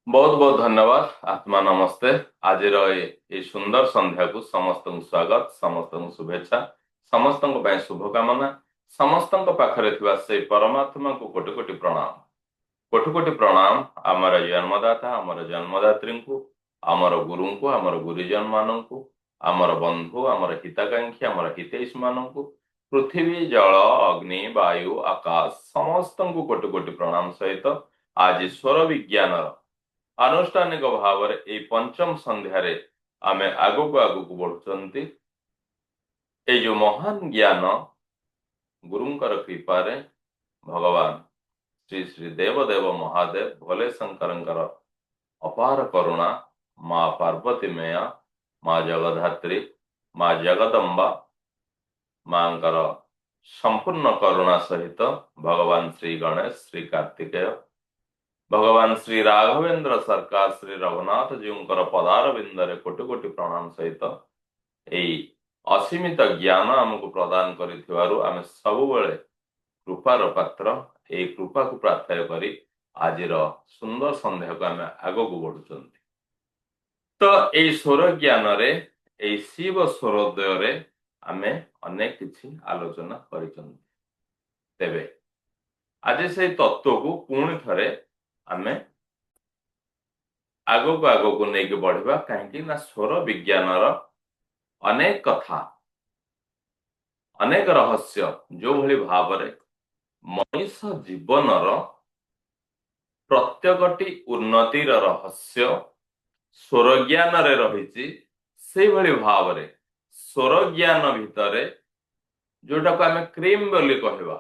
बहुत बहुत धन्यवाद आत्मा नमस्ते। आज सुंदर संध्या को समस्त को स्वागत, समस्त को शुभेच्छा, समस्त शुभकामना, समस्त पाखरे थिबा से परमात्मा को कोटि कोटि प्रणाम। कोटि कोटि प्रणाम आमर जन्मदाता, आमर जन्मदात्री को, आमर गुरु को, आमर गुरुजन मान को, आमर बंधु, आमर हिताकांक्षी, आमर हितैष मान को, पृथ्वी जल अग्नि वायु आकाश समस्त को कोटि कोटि प्रणाम सहित आज स्वर विज्ञान आनुष्ठानिक भाव में पंचम संध्यारे आमे आगो आगो बढ़ुचंती। ये जो महान ज्ञान गुरुंकर कृपारे भगवान श्री श्री देवदेव महादेव भोले शंकरंकर अपार करुणा माँ पार्वती मैया, माँ जगधात्री, माँ जगदम्बा मांकर संपूर्ण करुणा सहित भगवान श्री गणेश, श्री कार्तिकेय, भगवान श्री राघवेंद्र सरकार, श्री रघुनाथ जीवंकर पदार बिंदरे कोटि कोटि प्रणाम सहित यही असीमित ज्ञान आमको प्रदान करिथिबारु आमे सबुबेले कृपार पात्र। ए कृपा को प्रार्थना करी आजिर सुंदर संध्या को आमे आगो को बढ़ुचंती। तो ए स्वर ज्ञान रे ए शिव स्वरोदय रे आमे अनेक किछि आलोचना करिचंती। तेबे आज से तत्व को पुणी थरे आमे आगो को नहीं बढ़िबा, कहीं ना स्वर विज्ञान अनेक कथा, अनेक रहस्य जो भली भाव रे मनुष जीवन प्रत्येकटी उन्नतिर रहस्य स्वर ज्ञान रे रही, से भली भाव रे स्वर ज्ञान भितर जोटा को आमे क्रीम बोली कहवा,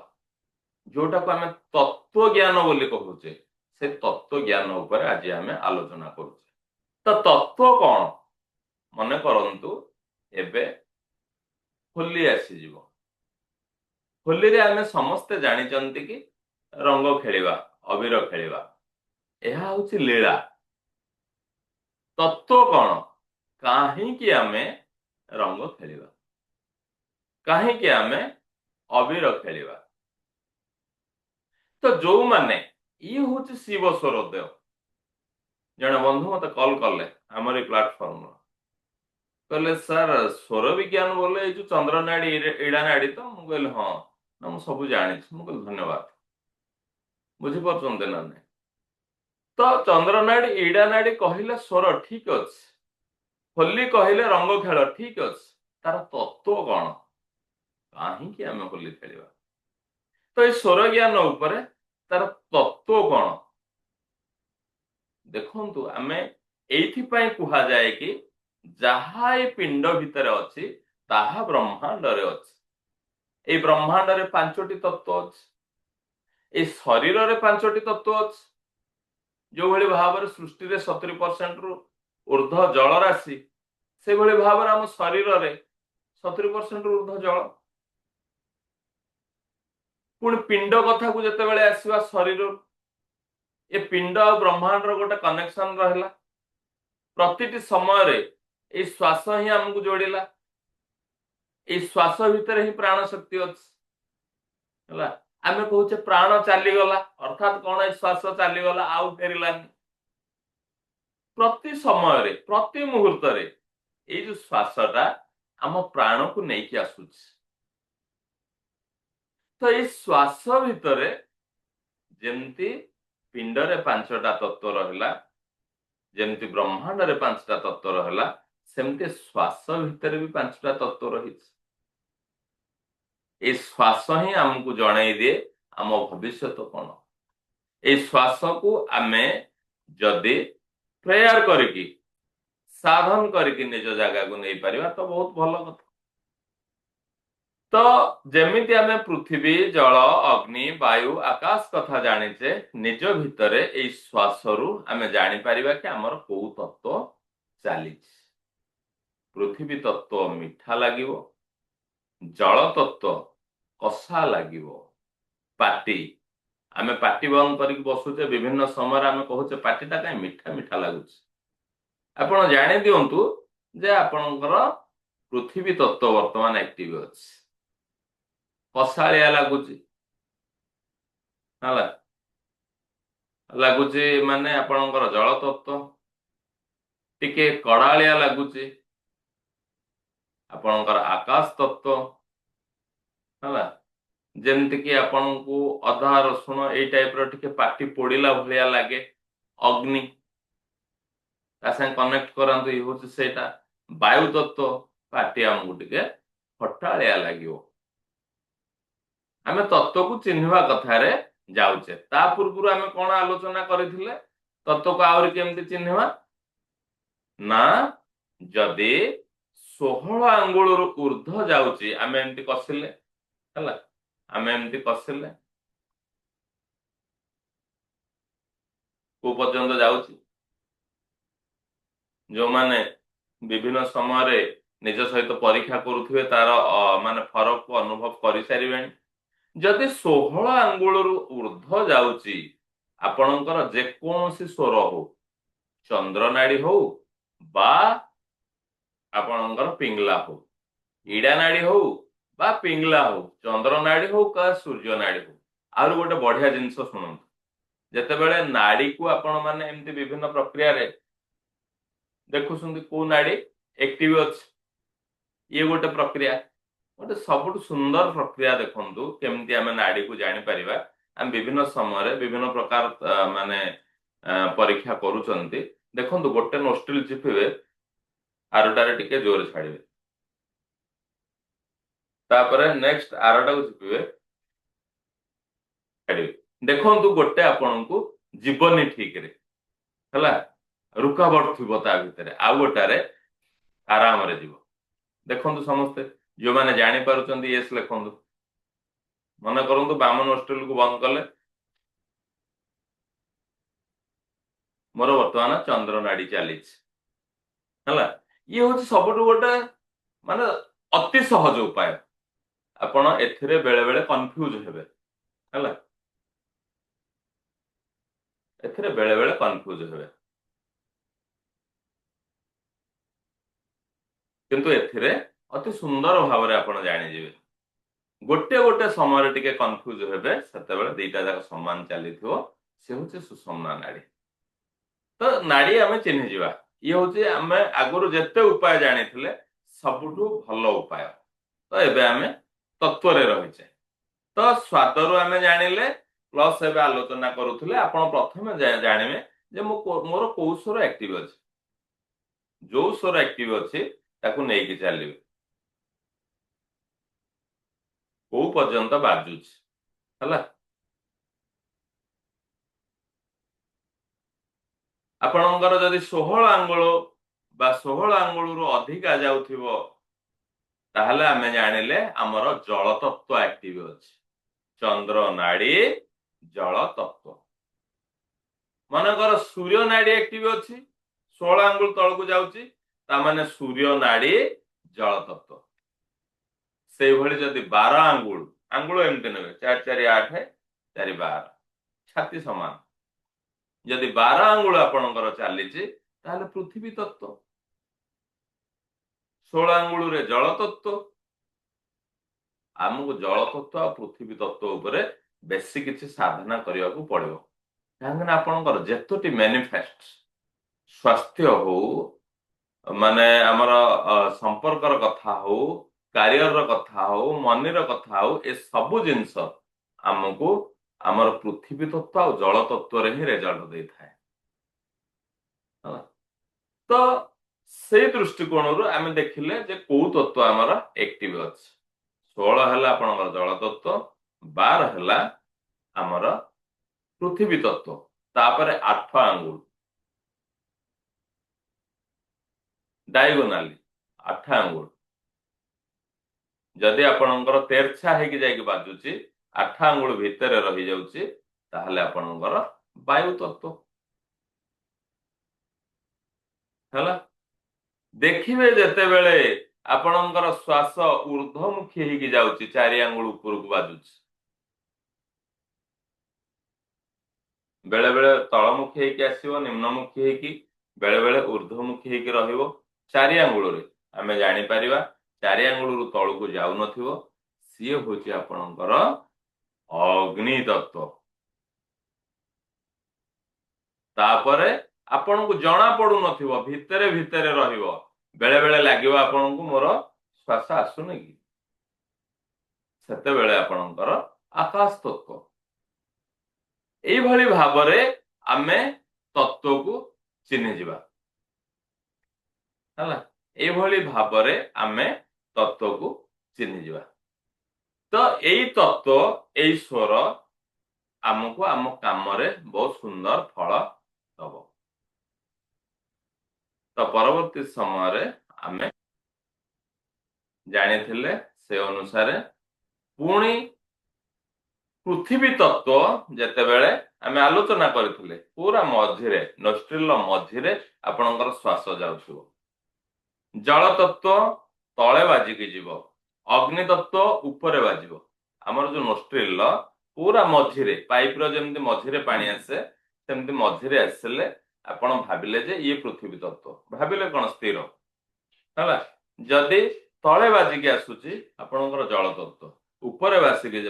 जोटा को आमे तत्व ज्ञान बोली कहूचे, से तत्व ज्ञान ऊपर आज आमे आलोचना करूचे। तो तत्व कौन मन करंतु एबे होली आसीजिव। होली रे आमे समस्ते जानिचंती कि रंग खेलिबा, अबीर खेलिबा, एहा होची लीला। तत्व कौन, काहे कि आमे रंग खेलिबा, काहे कि आमे अबीर खेलिबा। तो जो माने ये होची शिव स्वरोदय। जने बंधु मते कॉल करले हमर प्लेटफॉर्म कहले सर स्वर विज्ञान बोले जो चंद्र नाड़ी इड़ा नाड़ी, तो मुझे कहले हाँ ना मुझे सब जानी, मुझे धन्यवाद। बुझी पार्चंते ना नहीं? तो चंद्र नाड़ी इड़ा नाड़ी कहले स्वर ठीक अच्छे, होली कहले रंग खेल ठीक अच्छे, तार तत्व कौन, कहीं आम होली खेलिबा। तो ये स्वर ज्ञान उपरे तार तत्व कौन देखंतु। आमे एइथिपाई कुहा जाए कि जहा ए पिंड भितर अछि ताहा ब्रह्मांड रे अछि। ए ब्रह्मांड रे पांचटी तत्व अछि, ए शरीर रे पांचटी तत्व अछि। जो भली भाव रे सृष्टि रे 70% रु ऊर्ध्व जल राशि, से भली भाव रे हम शरीर रे 70% रु ऊर्ध्व जल। पुणी पिंड कथा को जते बेले आसीबा शरीर, ए पिंड और ब्रह्मांड रो गोटे कनेक्शन रहला। प्रतिटी समय रे ए श्वास ही हमको जोड़िला, ए श्वास भितर ही प्राण शक्ति अछि हला। आमे कहूचे प्राण चाली गला, अर्थात कोन ए श्वास चाली गला आउ फेरिलानी। प्रति समय रे प्रति मुहूर्त रे ए जो श्वासटा हम प्राण को नहीं कि आसुछि। तो ए श्वास भितर जेमती पिंड रे पांचटा तत्व रहला, जेमती ब्रह्मांड रे पांचटा तत्व रहला, सेमती श्वास भितर भी पांचटा तत्व रही। ए श्वास ही हमको जणाई दे आम भविष्य तो कौन। ए श्वास को आमे जदि प्रेयर करके साधन करके निज जगह को नहीं पारिबा तो बहुत भल कथा। तो जेमिति आमे पृथ्वी जल अग्नि वायु आकाश कथा जानिचे, निज भितरे ए श्वास रु आमे जानि पारिबा कि हमर को तत्व चाली। पृथ्वी तत्व मीठा लागिवो, जल तत्व कषा लागिवो, पाटी आमे पाटी बंद करके बसुचे, विभिन्न समय आमे कहूचे पाटीटा कहीं मीठा मीठा लगुच। आपण जानि दियंतु जे आपणकर पृथ्वी तत्व वर्तमान एक्टिव अछि, कषालिया लगुच हला। ଲାଗୁଛି ମାନେ ଆପଣଙ୍କର ଜଳ ତତ୍ତ୍ୱ। ଟିକେ କଡାଳିଆ ଲାଗୁଛି ଆପଣଙ୍କର ଆକାଶ ତତ୍ତ୍ୱ। ହେଲା, ଯେମିତି କି ଆପଣଙ୍କୁ ଅଦା ରସୁଣ ଏଇ ଟାଇପ ର ଟିକେ ପାଟି ପୋଡିଲା ଭଳିଆ ଲାଗେ, ଅଗ୍ନି ତା ସାଙ୍ଗେ କନେକ୍ଟ କରାନ୍ତୁ, ଇଏ ହଉଛି ସେଇଟା। ବାୟୁ ତତ୍ତ୍ୱ, ପାଟି ଆମକୁ ଟିକେ ଖଟାଳିଆ ଲାଗିବ। ଆମେ ତତ୍ତ୍ୱକୁ ଚିହ୍ନିବା କଥାରେ ଯାଉଛେ। ତା ପୂର୍ବରୁ ଆମେ କଣ ଆଲୋଚନା କରିଥିଲେ? ତତ୍ତ୍ୱକୁ ଆହୁରି କେମିତି ଚିହ୍ନିବା ନା, ଯଦି 16 ଆଙ୍ଗୁଳରୁ ଉର୍ଦ୍ଧ୍ୱ ଯାଉଛି, ଆମେ ଏମିତି କଷିଲେ, ହେଲା, ଆମେ ଏମିତି କଷିଲେ କୋଉ ପର୍ଯ୍ୟନ୍ତ ଯାଉଛି? ଯୋଉମାନେ ବିଭିନ୍ନ ସମୟରେ ନିଜ ସହିତ ପରୀକ୍ଷା କରୁଥିବେ ତାର ମାନେ ଫରକକୁ ଅନୁଭବ କରିସାରିବେଣି। ଯଦି 16 ଆଙ୍ଗୁଳରୁ ଉର୍ଦ୍ଧ୍ୱ ଯାଉଛି ଆପଣଙ୍କର ଯେକୌଣସି ସ୍ୱର ହଉ, ଚନ୍ଦ୍ର ନାଡି ହଉ ବା ଆପଣଙ୍କର ପିଙ୍ଗଲା ହଉ, ଇଡା ନାଡି ହଉ ବା ପିଙ୍ଗଲା ହଉ, ଚନ୍ଦ୍ର ନାଡି ହଉ ବା ସୂର୍ଯ୍ୟ ନାଡି ହଉ। ଆହୁରି ଗୋଟେ ବଢିଆ ଜିନିଷ ଶୁଣନ୍ତୁ, ଯେତେବେଳେ ନାଡିକୁ ଆପଣ ମାନେ ଏମିତି ବିଭିନ୍ନ ପ୍ରକ୍ରିୟାରେ ଦେଖୁଛନ୍ତି କୋଉ ନାଡି ଏକ୍ଟିଭ ଅଛି, ଇଏ ଗୋଟେ ପ୍ରକ୍ରିୟା। ଗୋଟେ ସବୁଠୁ ସୁନ୍ଦର ପ୍ରକ୍ରିୟା ଦେଖନ୍ତୁ କେମିତି ଆମେ ନାଡିକୁ ଜାଣିପାରିବା। ଆମେ ବିଭିନ୍ନ ସମୟରେ ବିଭିନ୍ନ ପ୍ରକାର ପରୀକ୍ଷା କରୁଛନ୍ତି। ଦେଖନ୍ତୁ, ଗୋଟେ ନୋଷ୍ଟ୍ରିଲ ଚିପିବେ, ଆରଟାରେ ଟିକେ ଜୋରେ ଛାଡିବେ, ତାପରେ ନେକ୍ସଟ ଆରଟାକୁ ଚିପିବେ, ଛାଡିବେ। ଦେଖନ୍ତୁ ଗୋଟେ ଆପଣଙ୍କୁ ଯିବନି ଠିକରେ, ହେଲା, ରୁକାବଟ ଥିବ ତା ଭିତରେ, ଆଉ ଗୋଟାରେ ଆରାମରେ ଯିବ। ଦେଖନ୍ତୁ ସମସ୍ତେ, ଯୋଉମାନେ ଜାଣିପାରୁଛନ୍ତି ୟେସ୍ ଲେଖନ୍ତୁ। ମନେ କରନ୍ତୁ ବାମ ନୋଷ୍ଟ୍ରିଲକୁ ବନ୍ଦ କଲେ, ମୋର ବର୍ତ୍ତମାନ ଚନ୍ଦ୍ର ନାଡି ଚାଲିଛି, ହେଲା। ଇଏ ହଉଛି ସବୁଠୁ ଗୋଟେ ମାନେ ଅତି ସହଜ ଉପାୟ। ଆପଣ ଏଥିରେ ବେଳେ ବେଳେ କନଫ୍ୟୁଜ ହେବେ, ହେଲା, ଏଥିରେ ବେଳେ ବେଳେ କନଫ୍ୟୁଜ ହେବେ, କିନ୍ତୁ ଏଥିରେ ଅତି ସୁନ୍ଦର ଭାବରେ ଆପଣ ଜାଣିଯିବେ। ଗୋଟେ ଗୋଟେ ସମୟରେ ଟିକେ କନଫ୍ୟୁଜ ହେବେ, ସେତେବେଳେ ଦିଟା ଯାକ ସମାନ ଚାଲିଥିବ, ସେ ହଉଛି ସୁଷୁମ୍ନା ନାଡି। ତ ନାଡି ଆମେ ଚିହ୍ନିଯିବା, ଇଏ ହଉଛି ଆମେ ଆଗରୁ ଯେତେ ଉପାୟ ଜାଣିଥିଲେ ସବୁଠୁ ଭଲ ଉପାୟ। ତ ଏବେ ଆମେ ତତ୍ଵରେ ରହିଛେ। ତ ସ୍ୱାଦରୁ ଆମେ ଜାଣିଲେ, ପ୍ଲସ୍ ଏବେ ଆଲୋଚନା କରୁଥିଲେ, ଆପଣ ପ୍ରଥମେ ଜାଣିବେ ଯେ ମୋର କୋଉ ସ୍ୱର ଆକ୍ଟିଭ ଅଛି। ଯୋଉ ସ୍ୱର ଆକ୍ଟିଭ ଅଛି ତାକୁ ନେଇକି ଚାଲିବେ, କୋଉ ପର୍ଯ୍ୟନ୍ତ ବାଜୁଛି, ହେଲା। ଆପଣଙ୍କର ଯଦି 16 ଆଙ୍ଗୁଳ ବା 16 ଆଙ୍ଗୁଳରୁ ଅଧିକା ଯାଉଥିବ, ତାହେଲେ ଆମେ ଜାଣିଲେ ଆମର ଜଳ ତତ୍ତ୍ୱ ଆକ୍ଟିଭ ଅଛି। ଚନ୍ଦ୍ର ନାଡି ଜଳ ତତ୍ତ୍ୱ। ମନେକର ସୂର୍ଯ୍ୟ ନାଡି ଆକ୍ଟିଭ ଅଛି, 16 ଆଙ୍ଗୁଳ ତଳକୁ ଯାଉଛି, ତାମାନେ ସୂର୍ଯ୍ୟ ନାଡି ଜଳ ତତ୍ତ୍ୱ। ସେଇଭଳି ଯଦି 12 ଆଙ୍ଗୁଳ, ଆଙ୍ଗୁଳ ଏମିତି ନେବେ, 4 4 8 4 12, ଛାତି ସମାନ, ଯଦି 12 ଆଙ୍ଗୁଳ ଆପଣଙ୍କର ଚାଲିଛି ତାହେଲେ ପୃଥିବୀ ତତ୍ତ୍ୱ। 16 ଆଙ୍ଗୁଳରେ ଜଳ ତତ୍ତ୍ୱ। ଆମକୁ ଜଳ ତତ୍ତ୍ୱ ଆଉ ପୃଥିବୀ ତତ୍ତ୍ୱ ଉପରେ ବେଶୀ କିଛି ସାଧନା କରିବାକୁ ପଡିବ। କାହିଁକି ନା ଆପଣଙ୍କର ଯେତୋଟି ମ୍ୟାନିଫେଷ୍ଟ, ସ୍ୱାସ୍ଥ୍ୟ ହଉ, ମାନେ ଆମର ସମ୍ପର୍କର କଥା ହଉ, କ୍ୟାରିୟରର କଥା ହଉ, ମନିର କଥା ହଉ, ଏ ସବୁ ଜିନିଷ ଆମକୁ ଆମର ପୃଥିବୀ ତତ୍ତ୍ୱ ଆଉ ଜଳ ତତ୍ତ୍ୱରେ ହିଁ ରେଜଲ୍ଟ ଦେଇଥାଏ, ହେଲା। ତ ସେଇ ଦୃଷ୍ଟିକୋଣରୁ ଆମେ ଦେଖିଲେ ଯେ କୋଉ ତତ୍ତ୍ୱ ଆମର ଆକ୍ଟିଭ ଅଛି। 16 ହେଲା ଆପଣଙ୍କର ଜଳ ତତ୍ତ୍ୱ, 12 ହେଲା ଆମର ପୃଥିବୀ ତତ୍ତ୍ୱ, ତାପରେ 8 ଆଙ୍ଗୁଳ ଡାଇଗୋନାଲି, 8 ଆଙ୍ଗୁଳ ଯଦି ଆପଣଙ୍କର ତେରଛା ହେଇକି ଯାଇକି ବାଜୁଛି, 8 ଆଙ୍ଗୁଳ ଭିତରେ ରହିଯାଉଛି, ତାହେଲେ ଆପଣଙ୍କର ବାୟୁ ତତ୍ତ୍ୱ, ହେଲା। ଦେଖିବେ ଯେତେବେଳେ ଆପଣଙ୍କର ଶ୍ୱାସ ଊର୍ଧ୍ୱମୁଖୀ ହେଇକି ଯାଉଛି, 4 ଆଙ୍ଗୁଳ ଉପରକୁ ବାଜୁଛି, ବେଳେ ବେଳେ ତଳମୁଖୀ ହେଇକି ଆସିବ, ନିମ୍ନମୁଖୀ ହେଇକି, ବେଳେ ବେଳେ ଊର୍ଧ୍ୱମୁଖୀ ହେଇକି ରହିବ। 4 ଆଙ୍ଗୁଳରେ ଆମେ ଜାଣିପାରିବା 4 ଆଙ୍ଗୁଳରୁ ତଳକୁ ଯାଉନଥିବ, ସିଏ ହଉଛି ଆପଣଙ୍କର ଅଗ୍ନି ତତ୍ତ୍ୱ। तापरे आपन को जना पड़ू नथिबो भितरे भितरे रहिबो बेले बेले लागिबो आपन को मोर श्वास आसुनी कि सेते बेले आपनकर आकाश तत्व एई भली भाबरे आमे तत्व को चिन्हि जिबा हला एई भली भाबरे आमे तत्व को चिन्हि जिबा तो एई तत्व एई स्वर आमको आम काम रे बहुत सुंदर फल दब तो परवर्ती समय रे आमे जानिथिले से अनुसार पुणी पृथ्वी तत्व जेतेबेले आमे आलोचना करथिले पूरा मझिरे नोस्ट्रिल मझिरे आपनकर श्वास जाउछो जल तत्व तळे बाजिकी जीव अग्नि तत्व ऊपरे बाजिबो हमर जो नोस्ट्रिल पूरा मझिरे पाइप रो जेमति मझिरे पानी आसे सेमति मझिरे आसले आपण भाबिले जे ये पृथ्वी तत्व भाबिले कोन स्थिर हला जदि तळे बाजिकी आसुची आपनकर जल तत्व ऊपरे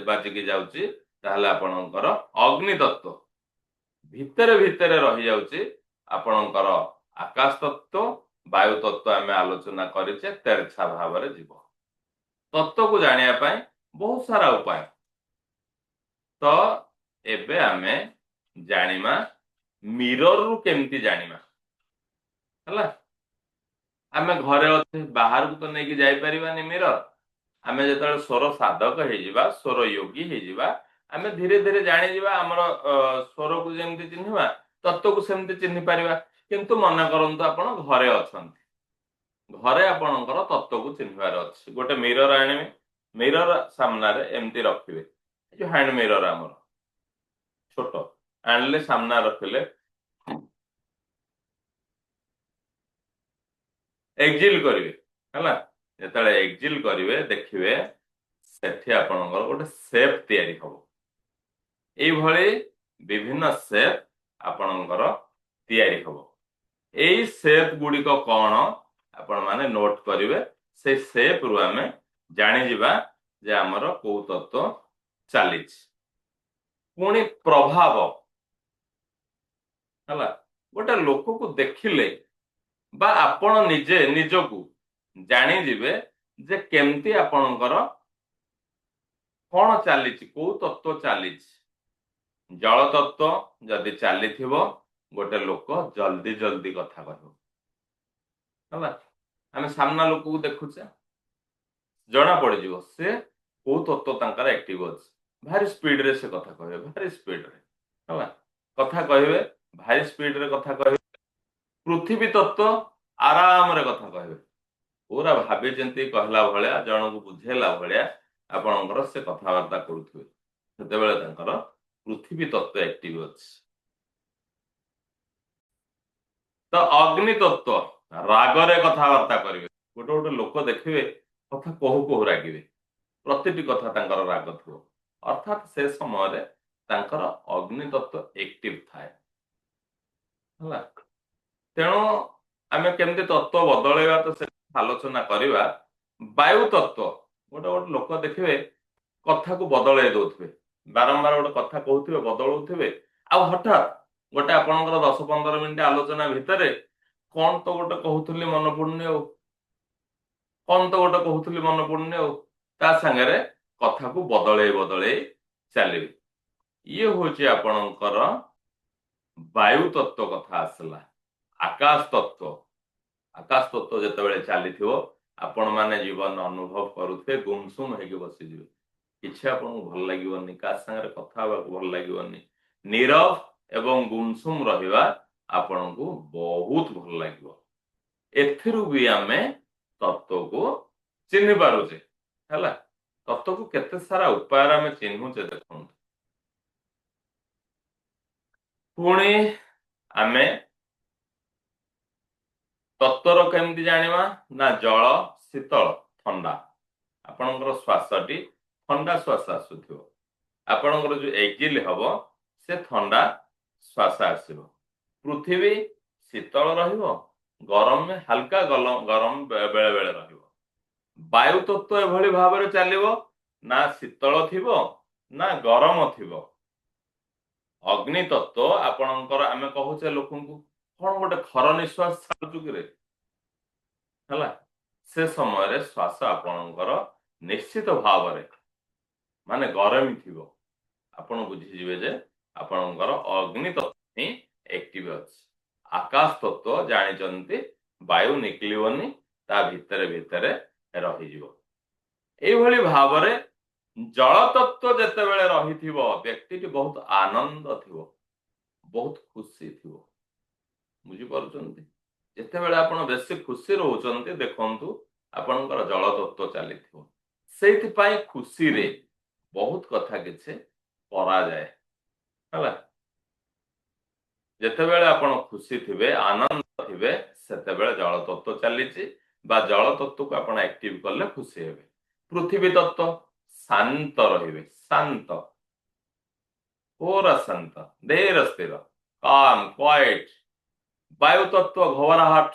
बाजिकी जाउची ताहले आपनकर अग्नि तत्व भितरे भितरे रही जाउची आपनकर आकाश तत्व वायु तत्व आमे आलोचना करिचे तेरछा भाव रे जीव तत्व को जानिया पाए बहुत सारा उपाय तो एबे आमे जानिमा मिरर रु केमती जानिमा हला आमे घरे अच्छे बाहर को तो नहीं जाई परिबानी मिरर आमे जेतले स्वर साधक हे जिबा स्वर योगी हे जिबा आमे धीरे धीरे जानि जिबा हमर स्वर को जेमति चिन्हबा तत्व को सेमति चिन्हि परिबा किंतु मन करंतु आपण घरे अछंती घरे आपणकर तत्व को चिन्हबार अछि गोटे मिरर आनिबे मिरर सामना रे एमति रखिबे जो हैंड मिरर हमर छोटो आनले सामना रखिले एक्जिल करिवे हला जेतले एक्जिल करिवे देखिवे सेठी आपणकर गोटे शेप तयारी हबो एई भଳି विभिन्न शेप आपणकर तयारी हबो एई शेप गुडी को कोन आपण माने नोट करिवे से शेप रु हमें जानि जिबा जे हमर को तत्व चालिछ पुणी प्रभाव हला गोटे लोक को देखिले बा आपण निजे निजको जानि जिबे जे केमती आपणकर कोन चालिछ को तत्व चालिछ जल तत्व जदि चालिथिबो गोटे लोक जल्दी जल्दी कथा कहबो हला आमे सामना लोक को देखुचे जना पड़ जिवो से को तत्व तांकर एक्टिव अछि भारी स्पीड रे से कथा कहबे भारी स्पीड रे हला कथा कहबे भारी स्पीड रे कथा कहबे पृथ्वी तत्व आराम रे कथा कहबे पूरा भाबी चिंती कहला भलिया जण को बुझेला भलिया आपनकर से कथा वार्ता करूथबे सेते बेले तांकर पृथ्वी तत्व एक्टिव अछि तो अग्नि तत्व राग रे कथा वार्ता करिवे गोटे गोटे लोक देखिवे कथा कहू कहू रागिवे प्रतिटी कथा तांकर राग थो अर्थात से समय रे तांकर अग्नि तत्व एक्टिव थाए हला तेणु आमे केमती तत्व बदलैबा तो से आलोचना करिवा वायु तत्व गोटे गोटे लोक देखिवे कथा को बदलै दोथबे बारंबार गोटे कथा कहउथिबे बदलउथिबे आ हठात गोटे आपनकर 10-15 मिनिट आलोचना भितरे कोन तो गोटे कहउथली मन पड़ुनी हो कोन तो गोटे कहउथली मन पड़ुनी हो ता संगे कथा को बदलै बदलै चलिबे ये होची आपनकर वायु तत्व कथा आसला आकाश तत्व जते बेले चलीथिबो आपण माने जीवन अनुभव करूथे गुमसुम हेके बसी जिवे किछि आपण भल लागिवनी का संगे कथा बा भल लागिवनी नीरव एवं गुमसुम रहिबा आपण को बहुत भल लागिवो एथिरु भी आमे तत्व को चिन्हि पारुचे हला तत्व को केते सारा उपाय आमे चिन्हुचे देखुन पुणी आमे तत्वर केमती जानिबा ना जल शीतल ठंडा आपनकर श्वासटी ठंडा श्वास आसुथिबो आपनकर जो एक्जिल हबो से ठंडा श्वास आसीबो पृथ्वी शीतल रहिबो गरम में हल्का गरम बेले बेले रहिबो वायु तत्व एभली भाबरे चलिबो ना शीतल थिबो ना गरम थिबो ଅଗ୍ନି ତତ୍ତ୍ୱ ଆପଣଙ୍କର ଆମେ କହୁଛେ ଲୋକଙ୍କୁ କଣ ଗୋଟେ ଖର ନିଶ୍ୱାସ ଛାଡୁଛୁ କିରେ ହେଲା ସେ ସମୟରେ ଶ୍ୱାସ ଆପଣଙ୍କର ନିଶ୍ଚିତ ଭାବରେ ମାନେ ଗରମ ଥିବ ଆପଣ ବୁଝିଯିବେ ଯେ ଆପଣଙ୍କର ଅଗ୍ନି ତତ୍ତ୍ୱ ହିଁ ଆକ୍ଟିଭ ଅଛି। ଆକାଶ ତତ୍ତ୍ୱ ଜାଣିଛନ୍ତି ବାୟୁ ନିକଳିବନି ତା ଭିତରେ ଭିତରେ ରହିଯିବ। ଏଇଭଳି ଭାବରେ ଜଳ ତତ୍ତ୍ୱ ଯେତେବେଳେ ରହିଥିବ ବ୍ୟକ୍ତିଟି ବହୁତ ଆନନ୍ଦ ଥିବ, ବହୁତ ଖୁସି ଥିବ। ବୁଝିପାରୁଛନ୍ତି? ଯେତେବେଳେ ଆପଣ ବେଶୀ ଖୁସି ରହୁଛନ୍ତି ଦେଖନ୍ତୁ ଆପଣଙ୍କର ଜଳ ତତ୍ତ୍ୱ ଚାଲିଥିବ। ସେଇଥିପାଇଁ ଖୁସିରେ ବହୁତ କଥା କିଛି କରାଯାଏ ହେଲା। ଯେତେବେଳେ ଆପଣ ଖୁସି ଥିବେ ଆନନ୍ଦ ଥିବେ ସେତେବେଳେ ଜଳ ତତ୍ତ୍ୱ ଚାଲିଛି ବା ଜଳ ତତ୍ତ୍ୱକୁ ଆପଣ ଆକ୍ଟିଭ କଲେ ଖୁସି ହେବେ। ପୃଥିବୀ ତତ୍ତ୍ୱ ଶାନ୍ତ ରହିବେ, ଶାନ୍ତ, ପୁରା ଶାନ୍ତ, ଧୀର ସ୍ଥିର, କାମ କ୍ୱାଇଟ। ବାୟୁ ତତ୍ତ୍ୱ ଘବରାହଟ,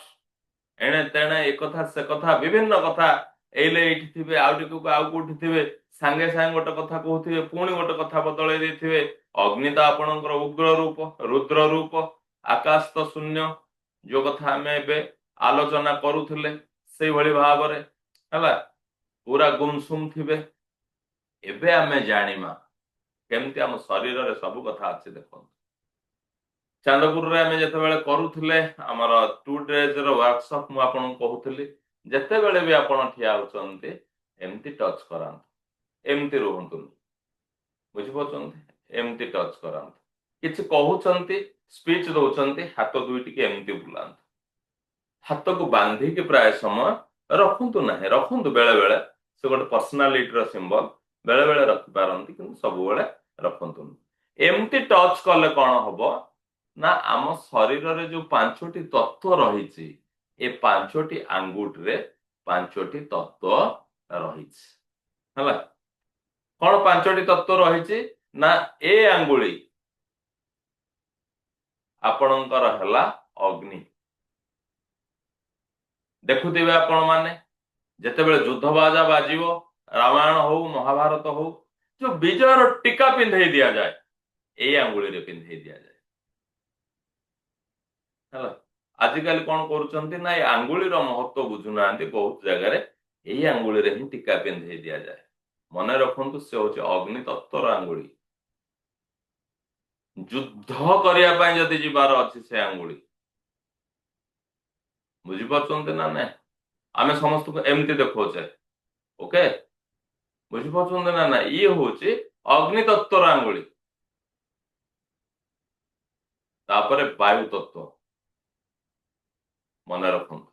ଏଣେ ତେଣେ ଏ କଥା ସେ କଥା ବିଭିନ୍ନ କଥା, ଏଇଲେ ଏଇଠି ଥିବେ ଆଉ ଟିକକୁ ଆଉ କୋଉଠି ଥିବେ, ସାଙ୍ଗେ ସାଙ୍ଗେ ଗୋଟେ କଥା କହୁଥିବେ ପୁଣି ଗୋଟେ କଥା ବଦଳେଇ ଦେଇଥିବେ। ଅଗ୍ନି ତ ଆପଣଙ୍କର ଉଗ୍ର ରୂପ, ରୁଦ୍ର ରୂପ। ଆକାଶ ତ ଶୂନ୍ୟ, ଯୋଉ କଥା ଆମେ ଏବେ ଆଲୋଚନା କରୁଥିଲେ ସେଇଭଳି ଭାବରେ ହେଲା, ପୁରା ଗୁମସୁମ ଥିବେ। ଏବେ ଆମେ ଜାଣିବା କେମିତି ଆମ ଶରୀରରେ ସବୁ କଥା ଅଛି। ଦେଖନ୍ତୁ ଚାନ୍ଦପୁରରେ ଆମେ ଯେତେବେଳେ କରୁଥିଲେ ଆମର 2 days ର ୱାର୍କସପ୍ ମୁଁ ଆପଣଙ୍କୁ କହୁଥିଲି ଯେତେବେଳେ ବି ଆପଣ ଠିଆ ହଉଛନ୍ତି ଏମିତି ଟଚ୍ କରାନ୍ତୁ, ଏମିତି ରୁହନ୍ତୁନି। ବୁଝିପାରୁଛନ୍ତି? ଏମିତି ଟଚ୍ କରାନ୍ତୁ। କିଛି କହୁଛନ୍ତି ସ୍ପିଚ୍ ଦଉଛନ୍ତି ହାତ ଦୁଇଟିକି ଏମିତି ବୁଲାନ୍ତୁ। ହାତକୁ ବାନ୍ଧିକି ପ୍ରାୟ ସମୟ ରଖନ୍ତୁ ନାହିଁ, ରଖନ୍ତୁ ବେଳେ ବେଳେ, ସେ ଗୋଟେ ପର୍ସନାଲିଟିର ସିମ୍ବଲ, ବେଳେ ବେଳେ ରଖିପାରନ୍ତି କିନ୍ତୁ ସବୁବେଳେ ରଖନ୍ତୁନି। ଏମିତି ଟଚ୍ କଲେ କଣ ହବ ନା ଆମ ଶରୀରରେ ଯୋଉ 5ଟି ତତ୍ତ୍ୱ ରହିଛି ଏ 5ଟି ଆଙ୍ଗୁଠିରେ 5ଟି ତତ୍ତ୍ୱ ରହିଛି ହେଲା। କଣ 5ଟି ତତ୍ତ୍ୱ ରହିଛି ନା ଏ ଆଙ୍ଗୁଳି ଆପଣଙ୍କର ହେଲା ଅଗ୍ନି। ଦେଖୁଥିବେ ଆପଣ ମାନେ ଯେତେବେଳେ ଯୁଦ୍ଧ ବାଜା ବାଜିବ, ରାମାୟଣ ହଉ ମହାଭାରତ ହଉ, ଯୋଉ ବିଜୟର ଟୀକା ପିନ୍ଧେଇ ଦିଆଯାଏ ଏଇ ଆଙ୍ଗୁଳିରେ ପିନ୍ଧେଇ ଦିଆଯାଏ ହେଲା। ଆଜିକାଲି କଣ କରୁଛନ୍ତି ନା ଏଇ ଆଙ୍ଗୁଳିର ମହତ୍ଵ ବୁଝୁନାହାନ୍ତି, ବହୁତ ଜାଗାରେ ଏଇ ଆଙ୍ଗୁଳିରେ ହିଁ ଟୀକା ପିନ୍ଧେଇ ଦିଆଯାଏ। ମନେ ରଖନ୍ତୁ ସେ ହଉଛି ଅଗ୍ନି ତତ୍ତ୍ୱର ଆଙ୍ଗୁଳି। ଯୁଦ୍ଧ କରିବା ପାଇଁ ଯଦି ଯିବାର ଅଛି ସେ ଆଙ୍ଗୁଳି, ବୁଝିପାରୁଛନ୍ତି ନା ନାଇଁ? ଆମେ ସମସ୍ତଙ୍କୁ ଏମିତି ଦେଖଉଛେ, ଓକେ? ବୁଝିପାରୁଛନ୍ତି ନା ନାଇଁ? ଇଏ ହଉଛି ଅଗ୍ନି ତତ୍ତ୍ୱର ଆଙ୍ଗୁଳି। ତାପରେ ବାୟୁ ତତ୍ତ୍ୱ ମନେ ରଖନ୍ତୁ,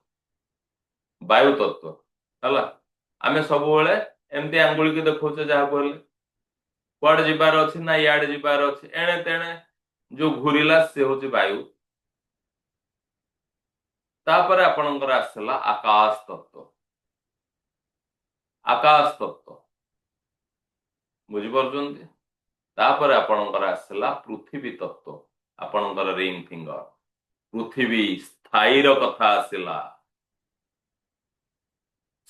ବାୟୁ ତତ୍ତ୍ୱ ହେଲା। ଆମେ ସବୁବେଳେ ଏମିତି ଆଙ୍ଗୁଳିକି ଦେଖଉଛେ, ଯାହାକୁ ହେଲେ କୁଆଡେ ଯିବାର ଅଛି ନା ଇଆଡେ ଯିବାର ଅଛି, ଏଣେ ତେଣେ ଯୋଉ ଘୁରିଲା ସେ ହଉଛି ବାୟୁ। ତାପରେ ଆପଣଙ୍କର ଆସିଲା ଆକାଶ ତତ୍ତ୍ୱ, ଆକାଶ ତତ୍ତ୍ୱ, ବୁଝିପାରୁଛନ୍ତି? ତାପରେ ଆପଣଙ୍କର ଆସିଲା ପୃଥିବୀ ତତ୍ତ୍ୱ, ଆପଣଙ୍କର ରିଙ୍ଗ ଫିଙ୍ଗର, ପୃଥିବୀ ସ୍ଥାୟୀର କଥା ଆସିଲା,